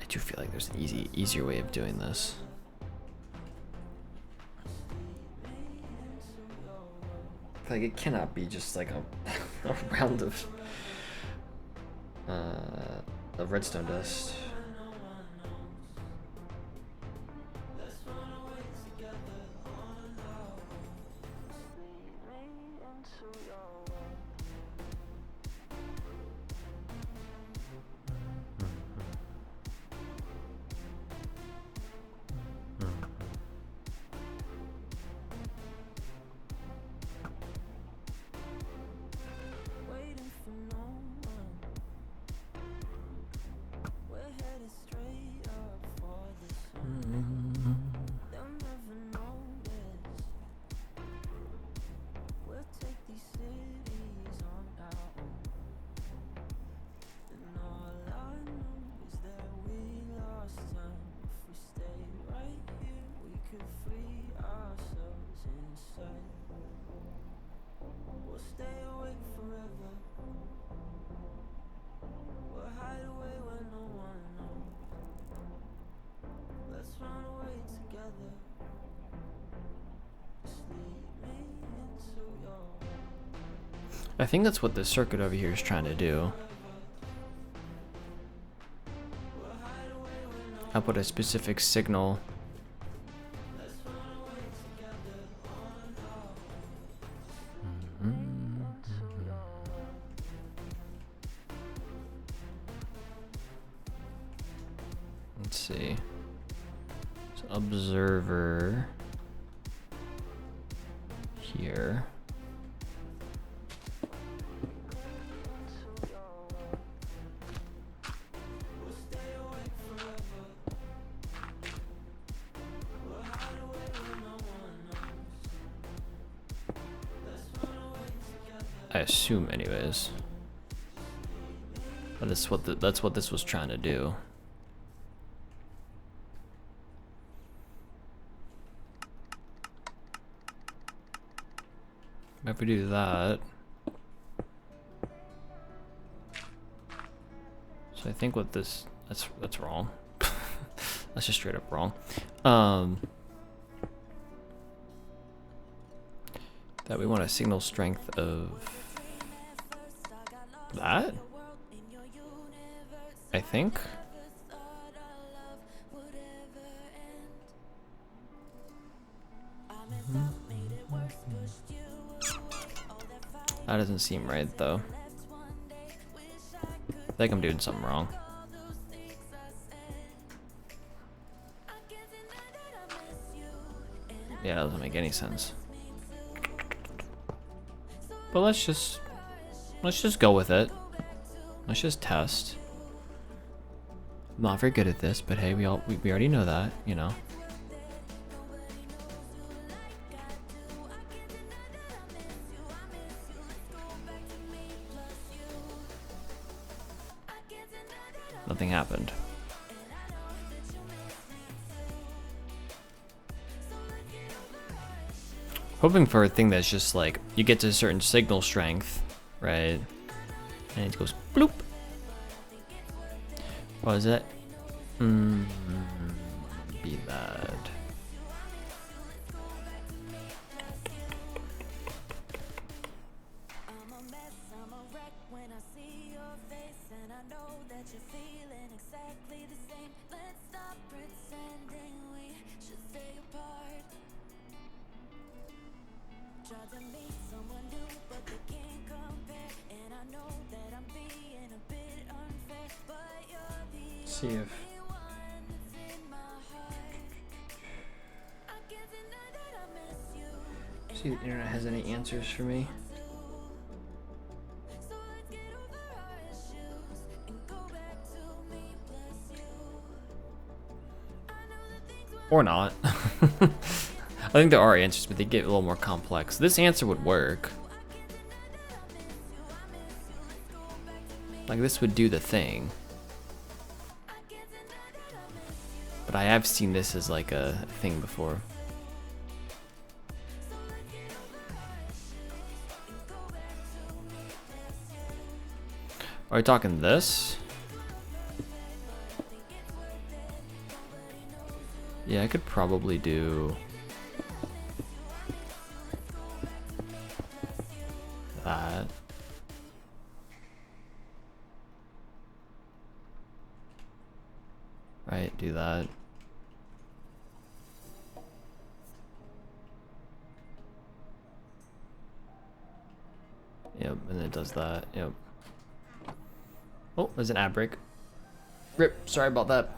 I do feel like there's an easier way of doing this. Like it cannot be just like a round of redstone dust. I think that's what this circuit over here is trying to do. Output a specific signal. Let's see. So observer here. I assume, anyways. But that's what this was trying to do. If we do that, so I think what this that's wrong. That's just straight up wrong. That we want a signal strength of that, I think. That doesn't seem right though. I think I'm doing something wrong. Yeah, that doesn't make any sense. But let's just go with it. Let's just test. I'm not very good at this, but hey, we already know that, you know. Nothing happened. Hoping for a thing that's just like, you get to a certain signal strength, right? And it goes bloop. What is it? Be that. See if the internet has any answers for me. Or not. I think there are answers, but they get a little more complex. This answer would work. Like this would do the thing. But I have seen this as like a thing before. Are we talking this? Yeah, I could probably do that. Right, do that. Yep, and it does that. Yep. Oh, there's an ad break. Rip, sorry about that.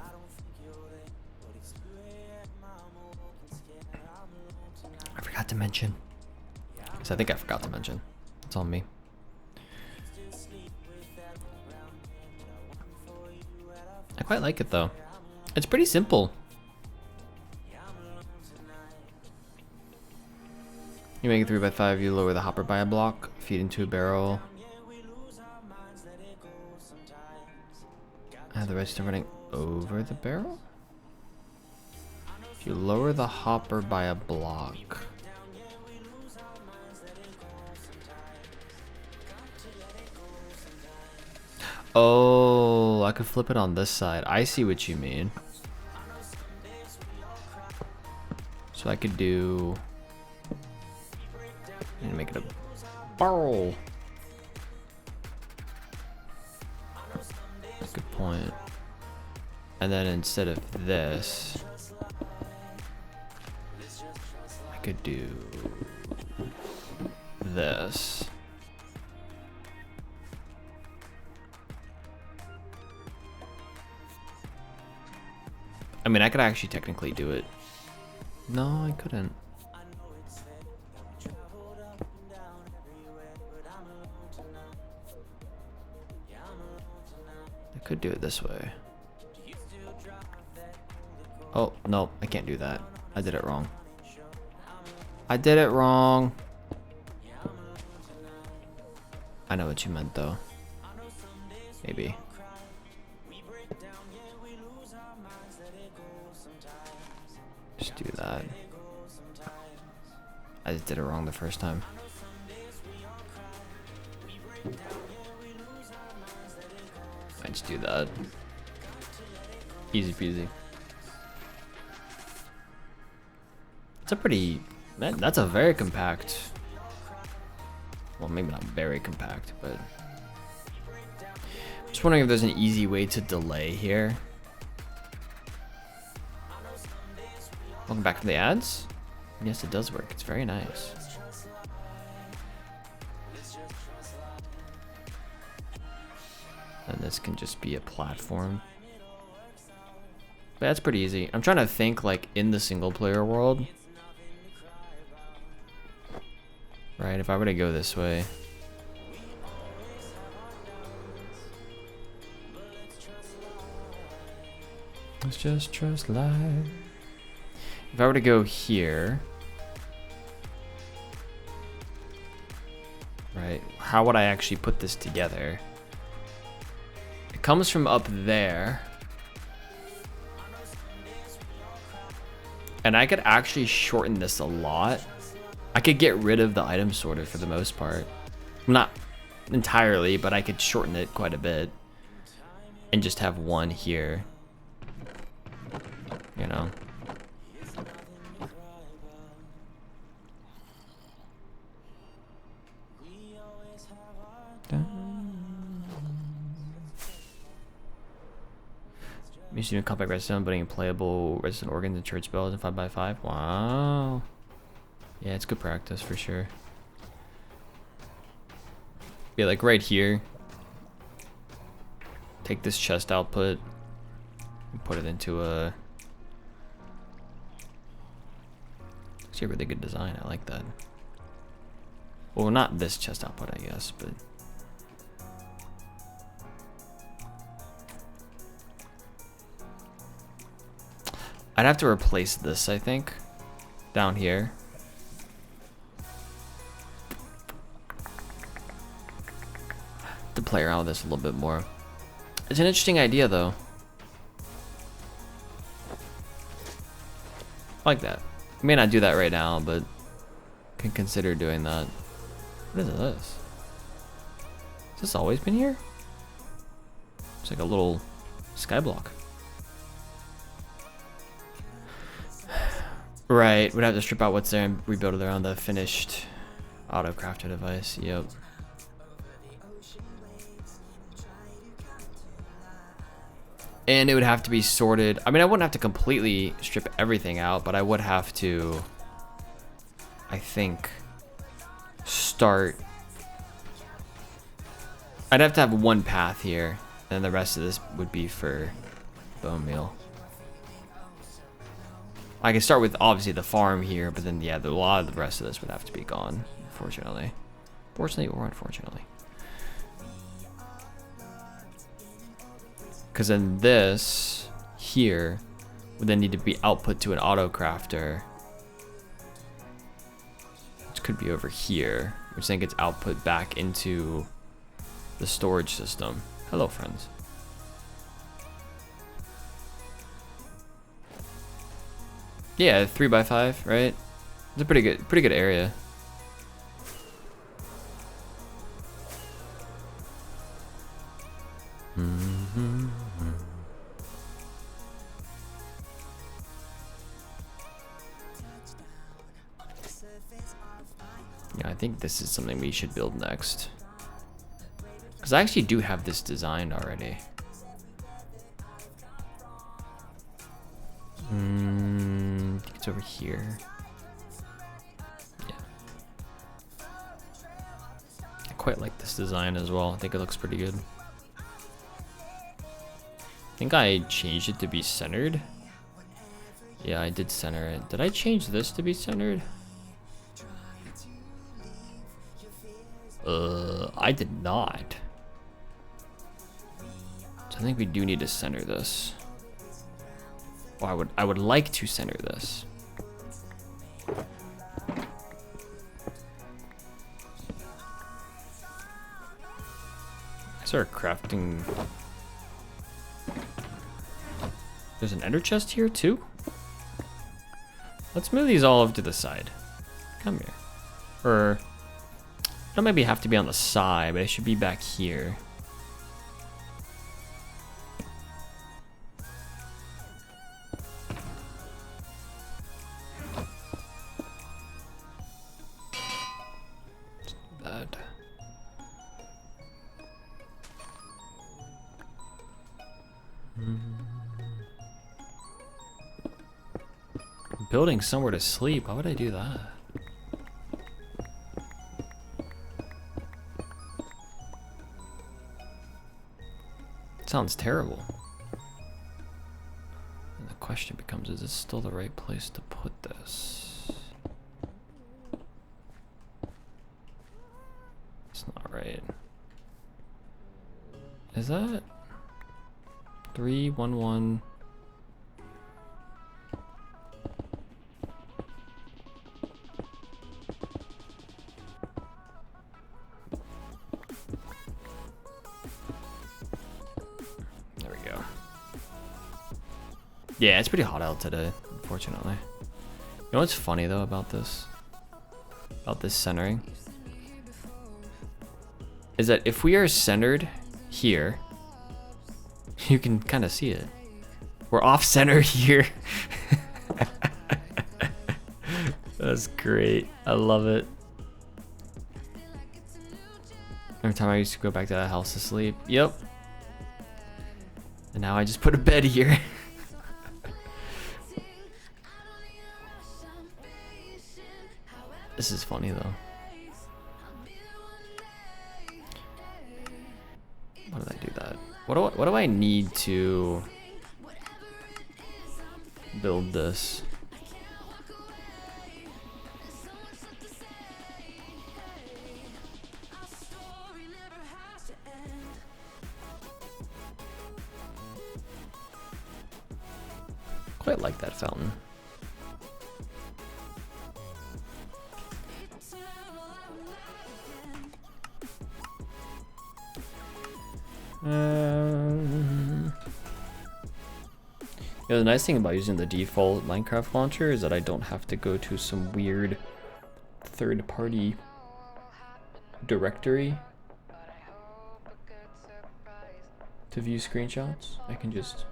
I forgot to mention. Because I think I forgot to mention. It's on me. I quite like it though. It's pretty simple. You make it 3x5, you lower the hopper by a block, feed into a barrel. Have the redstone running over the barrel? If you lower the hopper by a block. Oh, I could flip it on this side. I see what you mean. So I could do... and make it a barrel. point. And then instead of this, I could do this. I mean, I could actually technically do it. No, I couldn't. I could do it this way. Oh, no, I can't do that. I did it wrong. I did it wrong. I know what you meant, though. Maybe. Just do that. I just did it wrong the first time. I just do that. Easy peasy. It's a pretty... That's a very compact... Well, maybe not very compact, but... Just wondering if there's an easy way to delay here. Welcome back from the ads. Yes, it does work. It's very nice. And this can just be a platform. But that's pretty easy. I'm trying to think like in the single player world. Right, if I were to go this way. Let's just trust life. If I were to go here. Right, how would I actually put this together? It comes from up there. And I could actually shorten this a lot. I could get rid of the item sorter for the most part. Not entirely, but I could shorten it quite a bit. And just have one here. You know. Museum compact redstone, putting playable redstone organs and church bells in 5x5. Wow. Yeah, it's good practice for sure. Yeah, like right here. Take this chest output and put it into a... Actually a really good design, I like that. Well, not this chest output, I guess, but... I'd have to replace this, I think, down here. To play around with this a little bit more. It's an interesting idea, though. I like that. I may not do that right now, but can consider doing that. What is this? Has this always been here? It's like a little sky block. Right, we'd have to strip out what's there and rebuild it around the finished auto crafter device. Yep. And it would have to be sorted. I mean, I wouldn't have to completely strip everything out, but I would have to, I think, start. I'd have to have one path here, and the rest of this would be for bone meal. I can start with obviously the farm here, but then yeah, a lot of the rest of this would have to be gone, unfortunately. Fortunately or unfortunately. Because then this here would then need to be output to an auto crafter, which could be over here, which then gets output back into the storage system. Hello, friends. Yeah, 3x5, right? It's a pretty good area. Yeah, I think this is something we should build next. Because I actually do have this designed already. I think it's over here. Yeah. I quite like this design as well. I think it looks pretty good. I think I changed it to be centered. Yeah, I did center it. Did I change this to be centered? I did not. So I think we do need to center this. Well, I would like to center this. I started crafting. There's an ender chest here too? Let's move these all over to the side. Come here. Or, I don't maybe have to be on the side, but it should be back here. That. Building somewhere to sleep. Why would I do that? Sounds terrible. And the question becomes, is this still the right place to put this? It's not right. Is that 311? Yeah, it's pretty hot out today, unfortunately. You know what's funny though about this? About this centering? Is that if we are centered here, you can kind of see it. We're off center here. That's great. I love it. Every time I used to go back to that house to sleep. Yep. And now I just put a bed here. This is funny though. Why did I do that? What do I need to build this? Quite like that fountain. Yeah, the nice thing about using the default Minecraft launcher is that I don't have to go to some weird third-party directory to view screenshots. I can just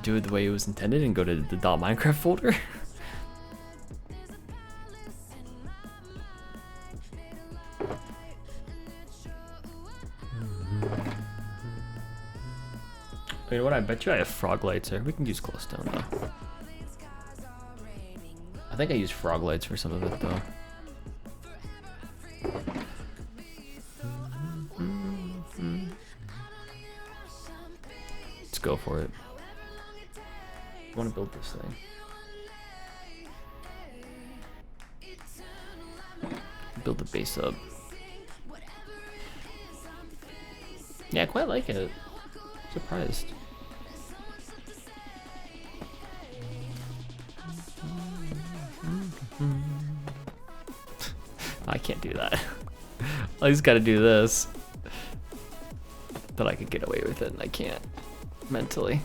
do it the way it was intended and go to the .minecraft folder. You know what? I bet you I have frog lights here. We can use glowstone though. I think I used frog lights for some of it though. Let's go for it. I want to build this thing. Build the base up. Yeah, I quite like it. Surprised. I can't do that. I just gotta do this. But I could get away with it and I can't. Mentally.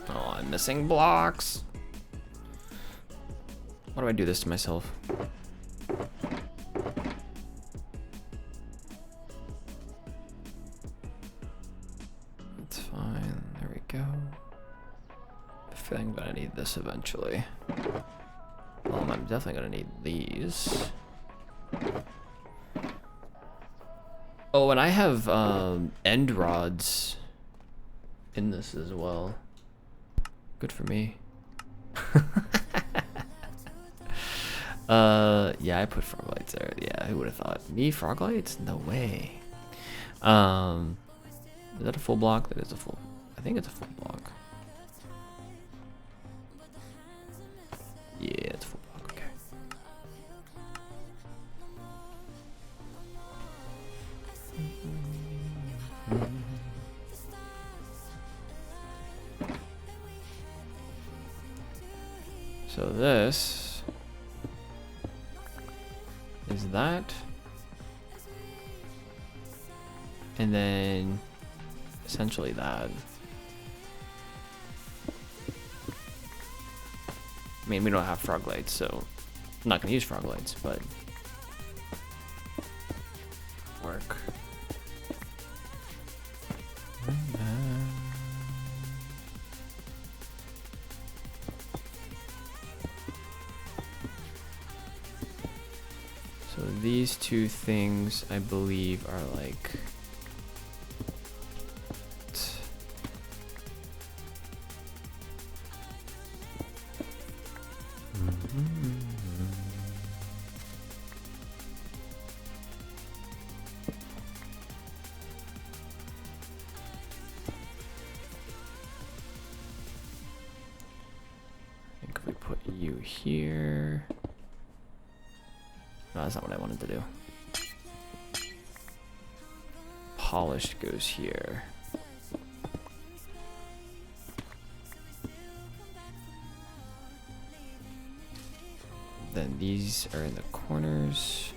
Oh, I'm missing blocks. Why do I do this to myself? That's fine. There we go. feeling I'm gonna need this eventually. I'm definitely gonna need these. Oh, and I have end rods in this as well. Good for me. Yeah, I put frog lights there. Yeah, who would have thought? Me, frog lights? No way. Is that a full block? That is a full. I think it's a full block. Yeah, it's a full block. Okay. So this is that. And then essentially that. I mean, we don't have frog lights, so I'm not gonna use frog lights, but work. So these two things, I believe, are like here. No, that's not what I wanted to do. Polished goes here. Then these are in the corners.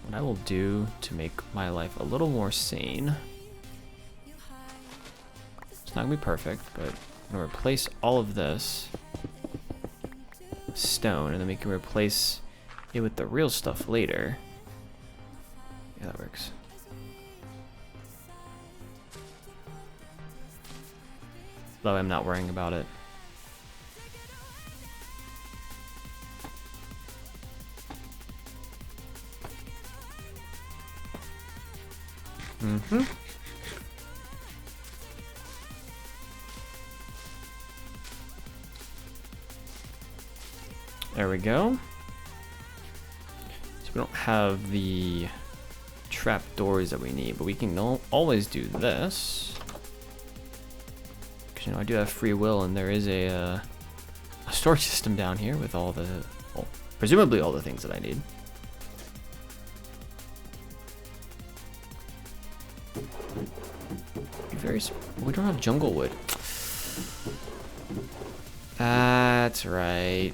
What I will do to make my life a little more sane, it's not gonna be perfect, but I'm gonna replace all of this stone, and then we can replace it with the real stuff later. Yeah, that works. Though I'm not worrying about it. There we go. So we don't have the trap doors that we need, but we can always do this. Because, you know, I do have free will, and there is a storage system down here with all the, well, presumably all the things that I need. We don't have jungle wood. That's right.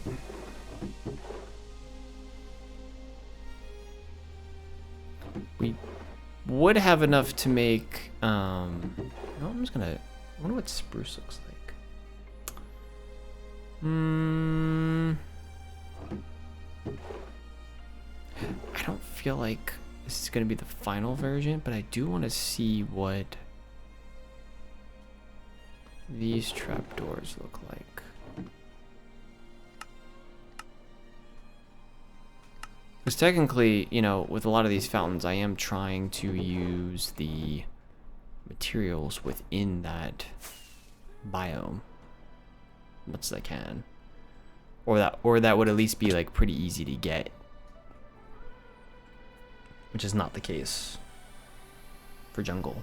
We would have enough to make, no, I'm just gonna, I wonder what spruce looks like. I don't feel like this is gonna be the final version, but I do want to see what these trapdoors look like. Because technically, you know, with a lot of these fountains, I am trying to use the materials within that biome as much as I can. Or that would at least be like pretty easy to get. Which is not the case for jungle.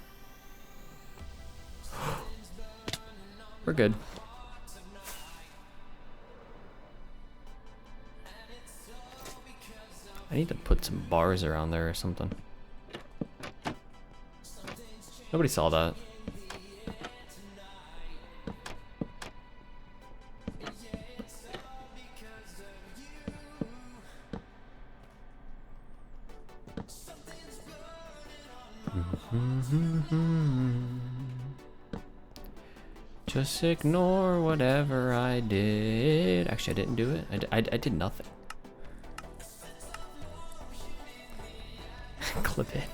We're good. I need to put some bars around there or something. Nobody saw that. Just ignore whatever I did. Actually, I didn't do it. I did nothing. Clip it.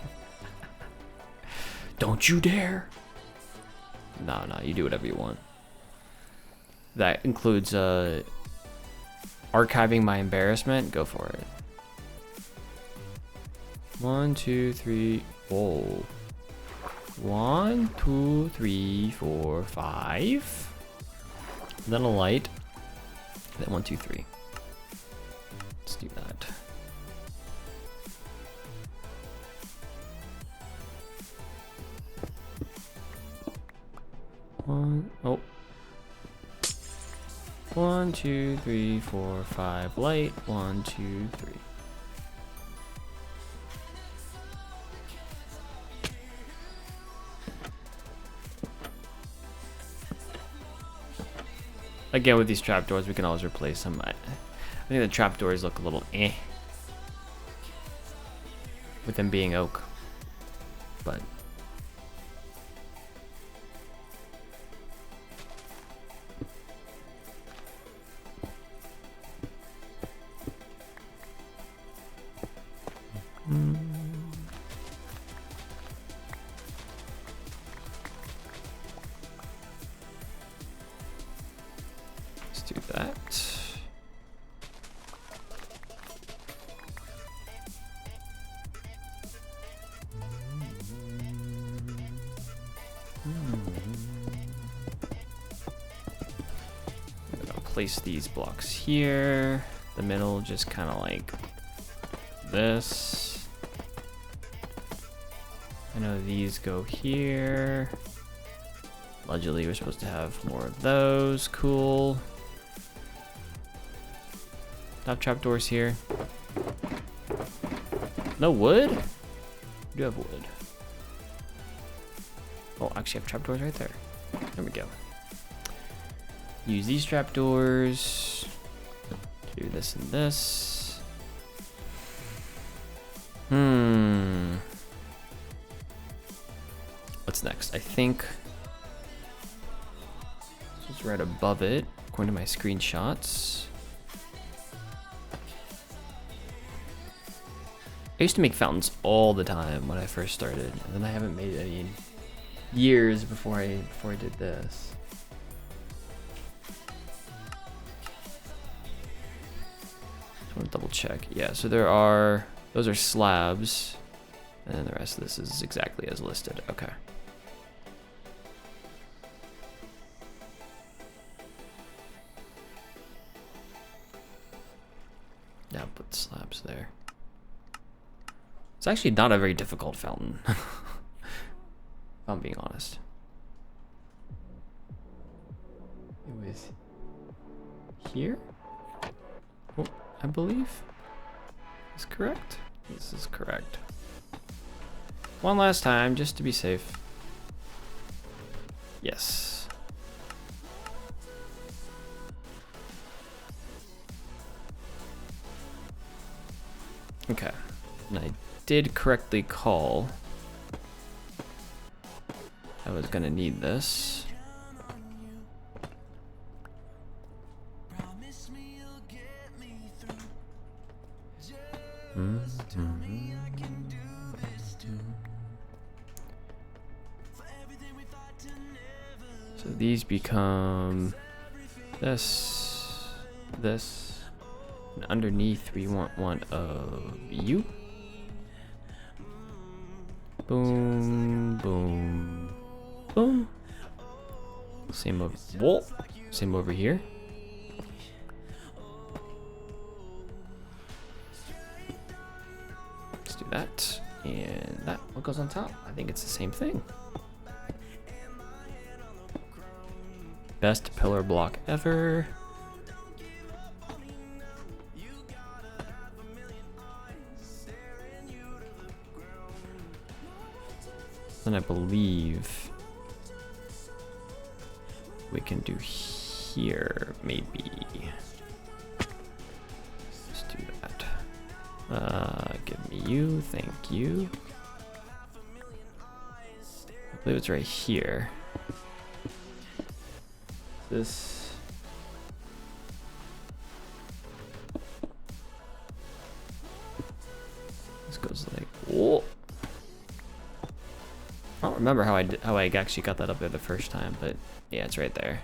Don't you dare. No, you do whatever you want. That includes archiving my embarrassment. Go for it. 1, 2, 3. Whoa. 1, 2, 3, 4, 5. Then a light. Then 1, 2, 3. Let's do that. Oh. 1, 2, 3, 4, 5. Light. 1, 2, 3. Again, with these trapdoors, we can always replace them. I think the trapdoors look a little eh with them being oak, but let's do that. I'm gonna place these blocks here. The middle just kind of like this. I know these go here. Allegedly, we're supposed to have more of those. Cool. Top trapdoors here. No wood? We do have wood. Oh, actually, I have trapdoors right there. There we go. Use these trapdoors. Do this and this. What's next? I think it's right above it, according to my screenshots. I used to make fountains all the time when I first started, and then I haven't made any in years before I did this. Just want to double check. Yeah, so those are slabs, and then the rest of this is exactly as listed. Okay. Yeah, put slabs there. It's actually not a very difficult fountain, if I'm being honest. It was here? Oh, I believe is correct. This is correct. One last time, just to be safe. Yes. Okay. And I did correctly call I was gonna need this. So these become this, and underneath we want one of you. Boom, boom, boom. Same over here. Let's do that, and that. What goes on top? I think it's the same thing. Best pillar block ever. Then I believe we can do here, maybe. Let's do that. Give me you, thank you. I believe it's right here. This goes like, whoa. I don't remember how I actually got that up there the first time, but yeah, it's right there.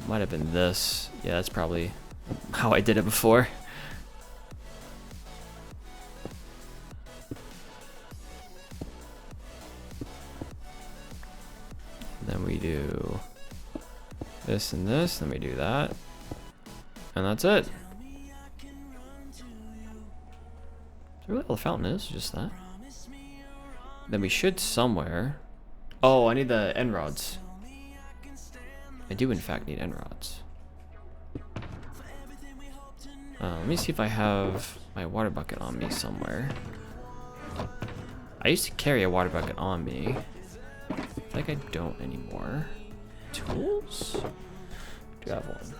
Might have been this. Yeah, that's probably how I did it before. Then we do this and this, then we do that. And that's it. Is that really all the fountain is? Just that? Then we should somewhere. Oh, I need the end rods. I do in fact need end rods. Let me see if I have my water bucket on me somewhere. I used to carry a water bucket on me. I feel like I don't anymore. Tools? Do I have one?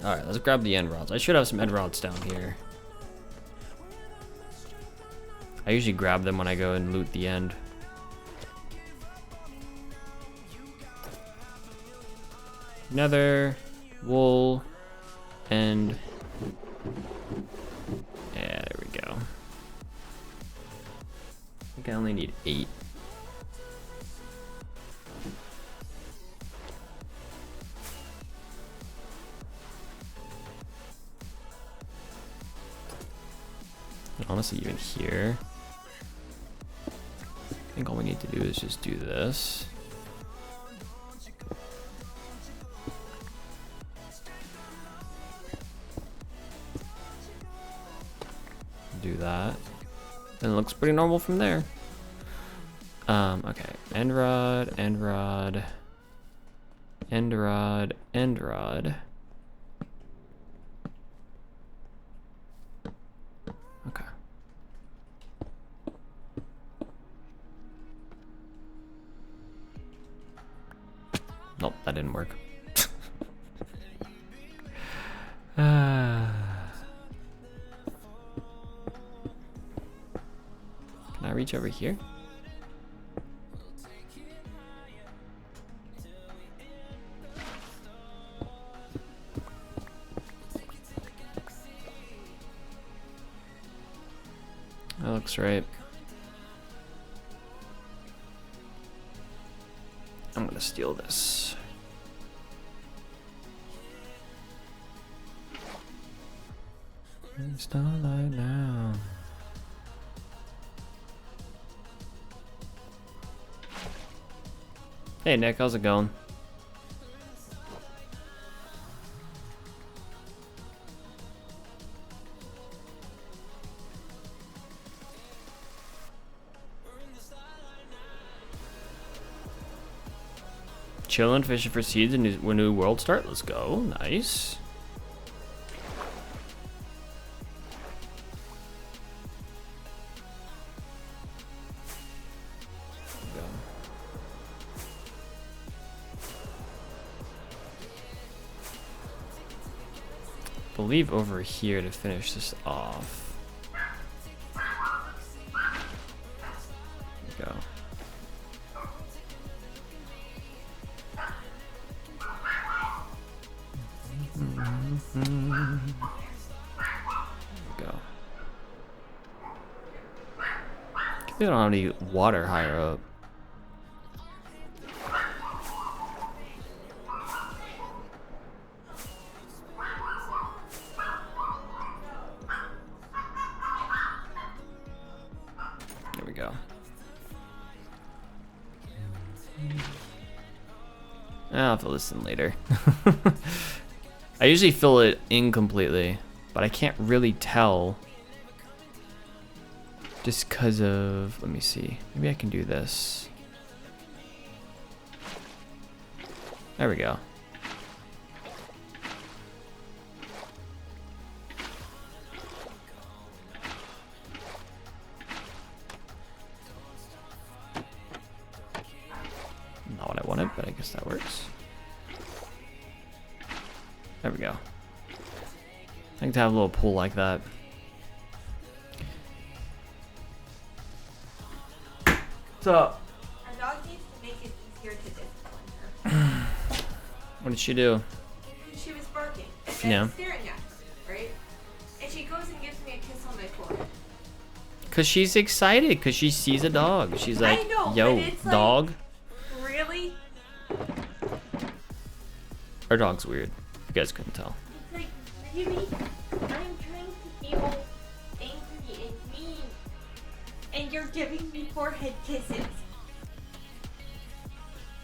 Alright, let's grab the end rods. I should have some end rods down here. I usually grab them when I go and loot the end. Nether, wool, and yeah, there we go. I think I only need 8. Honestly, even here, I think all we need to do is just do this. Do that. And it looks pretty normal from there. Okay. End rod, end rod, end rod, end rod. Okay. Nope, that didn't work. Can I reach over here? That looks right. I'm gonna steal this. Starlight now. Hey Nick, how's it going? Chilling, fishing for seeds and when new world start. Let's go. Nice. I believe over here to finish this off. There we go. Go. They don't have any water higher up. There we go. I'll fill this in later. I usually fill it in completely, but I can't really tell just because of, let me see, maybe I can do this. There we go. Not what I wanted, but I guess that works. There we go. I think to have a little pool like that. What's up? Our dog needs to make it easier to discipline her. What did she do? She was barking and Yeah. staring at her, right? And she goes and gives me a kiss on my forehead. Cause she's excited, cause she sees a dog. She's like, I know, yo, but it's like- dog. Really? Our dog's weird. You guys couldn't tell. It's like, really? I'm trying to feel angry and mean. And you're giving me forehead kisses.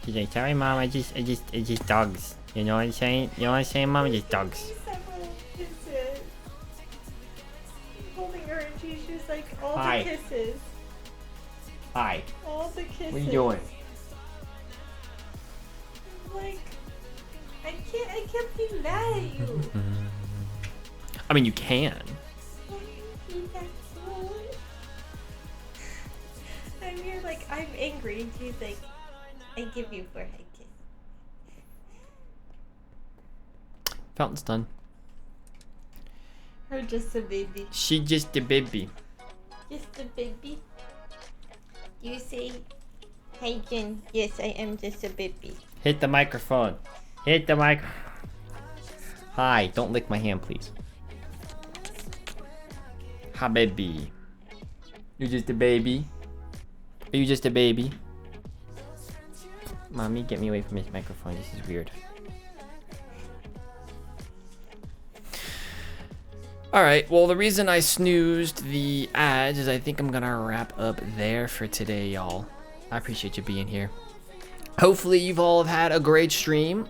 She's like, sorry, mom. It's just dogs. You know what I'm saying? You know what I'm saying, mom? It's just dogs. Several kisses. I'm holding her and she's just like, all Hi. the kisses. Hi. All the kisses. What are you doing? I'm like, I can't be mad at you. I mean, you can. I'm here like, I'm angry, and she's like, I give you forehead kiss. Fountain's done. Her just a baby. She just a baby. Just a baby. You say, hey Jen, yes, I am just a baby. Hit the microphone. Hit the mic. Hi. Don't lick my hand, please. Hi, baby. You're just a baby. Are you just a baby? Mommy, get me away from this microphone. This is weird. Alright, well, the reason I snoozed the ads is I think I'm gonna wrap up there for today, y'all. I appreciate you being here. Hopefully you've all had a great stream.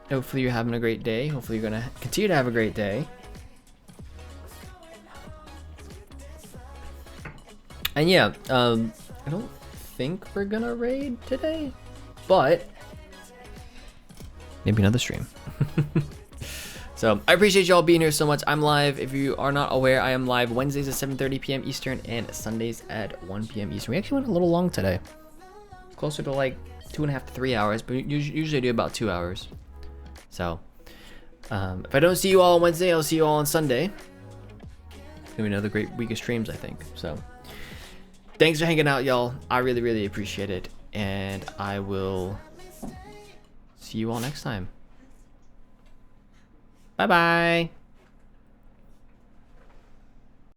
Hopefully you're having a great day. Hopefully you're gonna continue to have a great day. And yeah, I don't think we're gonna raid today, but maybe another stream. So I appreciate y'all being here so much. I'm live. If you are not aware, I am live Wednesdays at 7:30 p.m. Eastern and Sundays at 1 p.m. Eastern. We actually went a little long today. Closer to like 2.5 to 3 hours, but usually do about 2 hours. So if I don't see you all on Wednesday, I'll see you all on Sunday. It's gonna be another great week of streams, I think. So thanks for hanging out, y'all. I really, really appreciate it. And I will see you all next time. Bye-bye.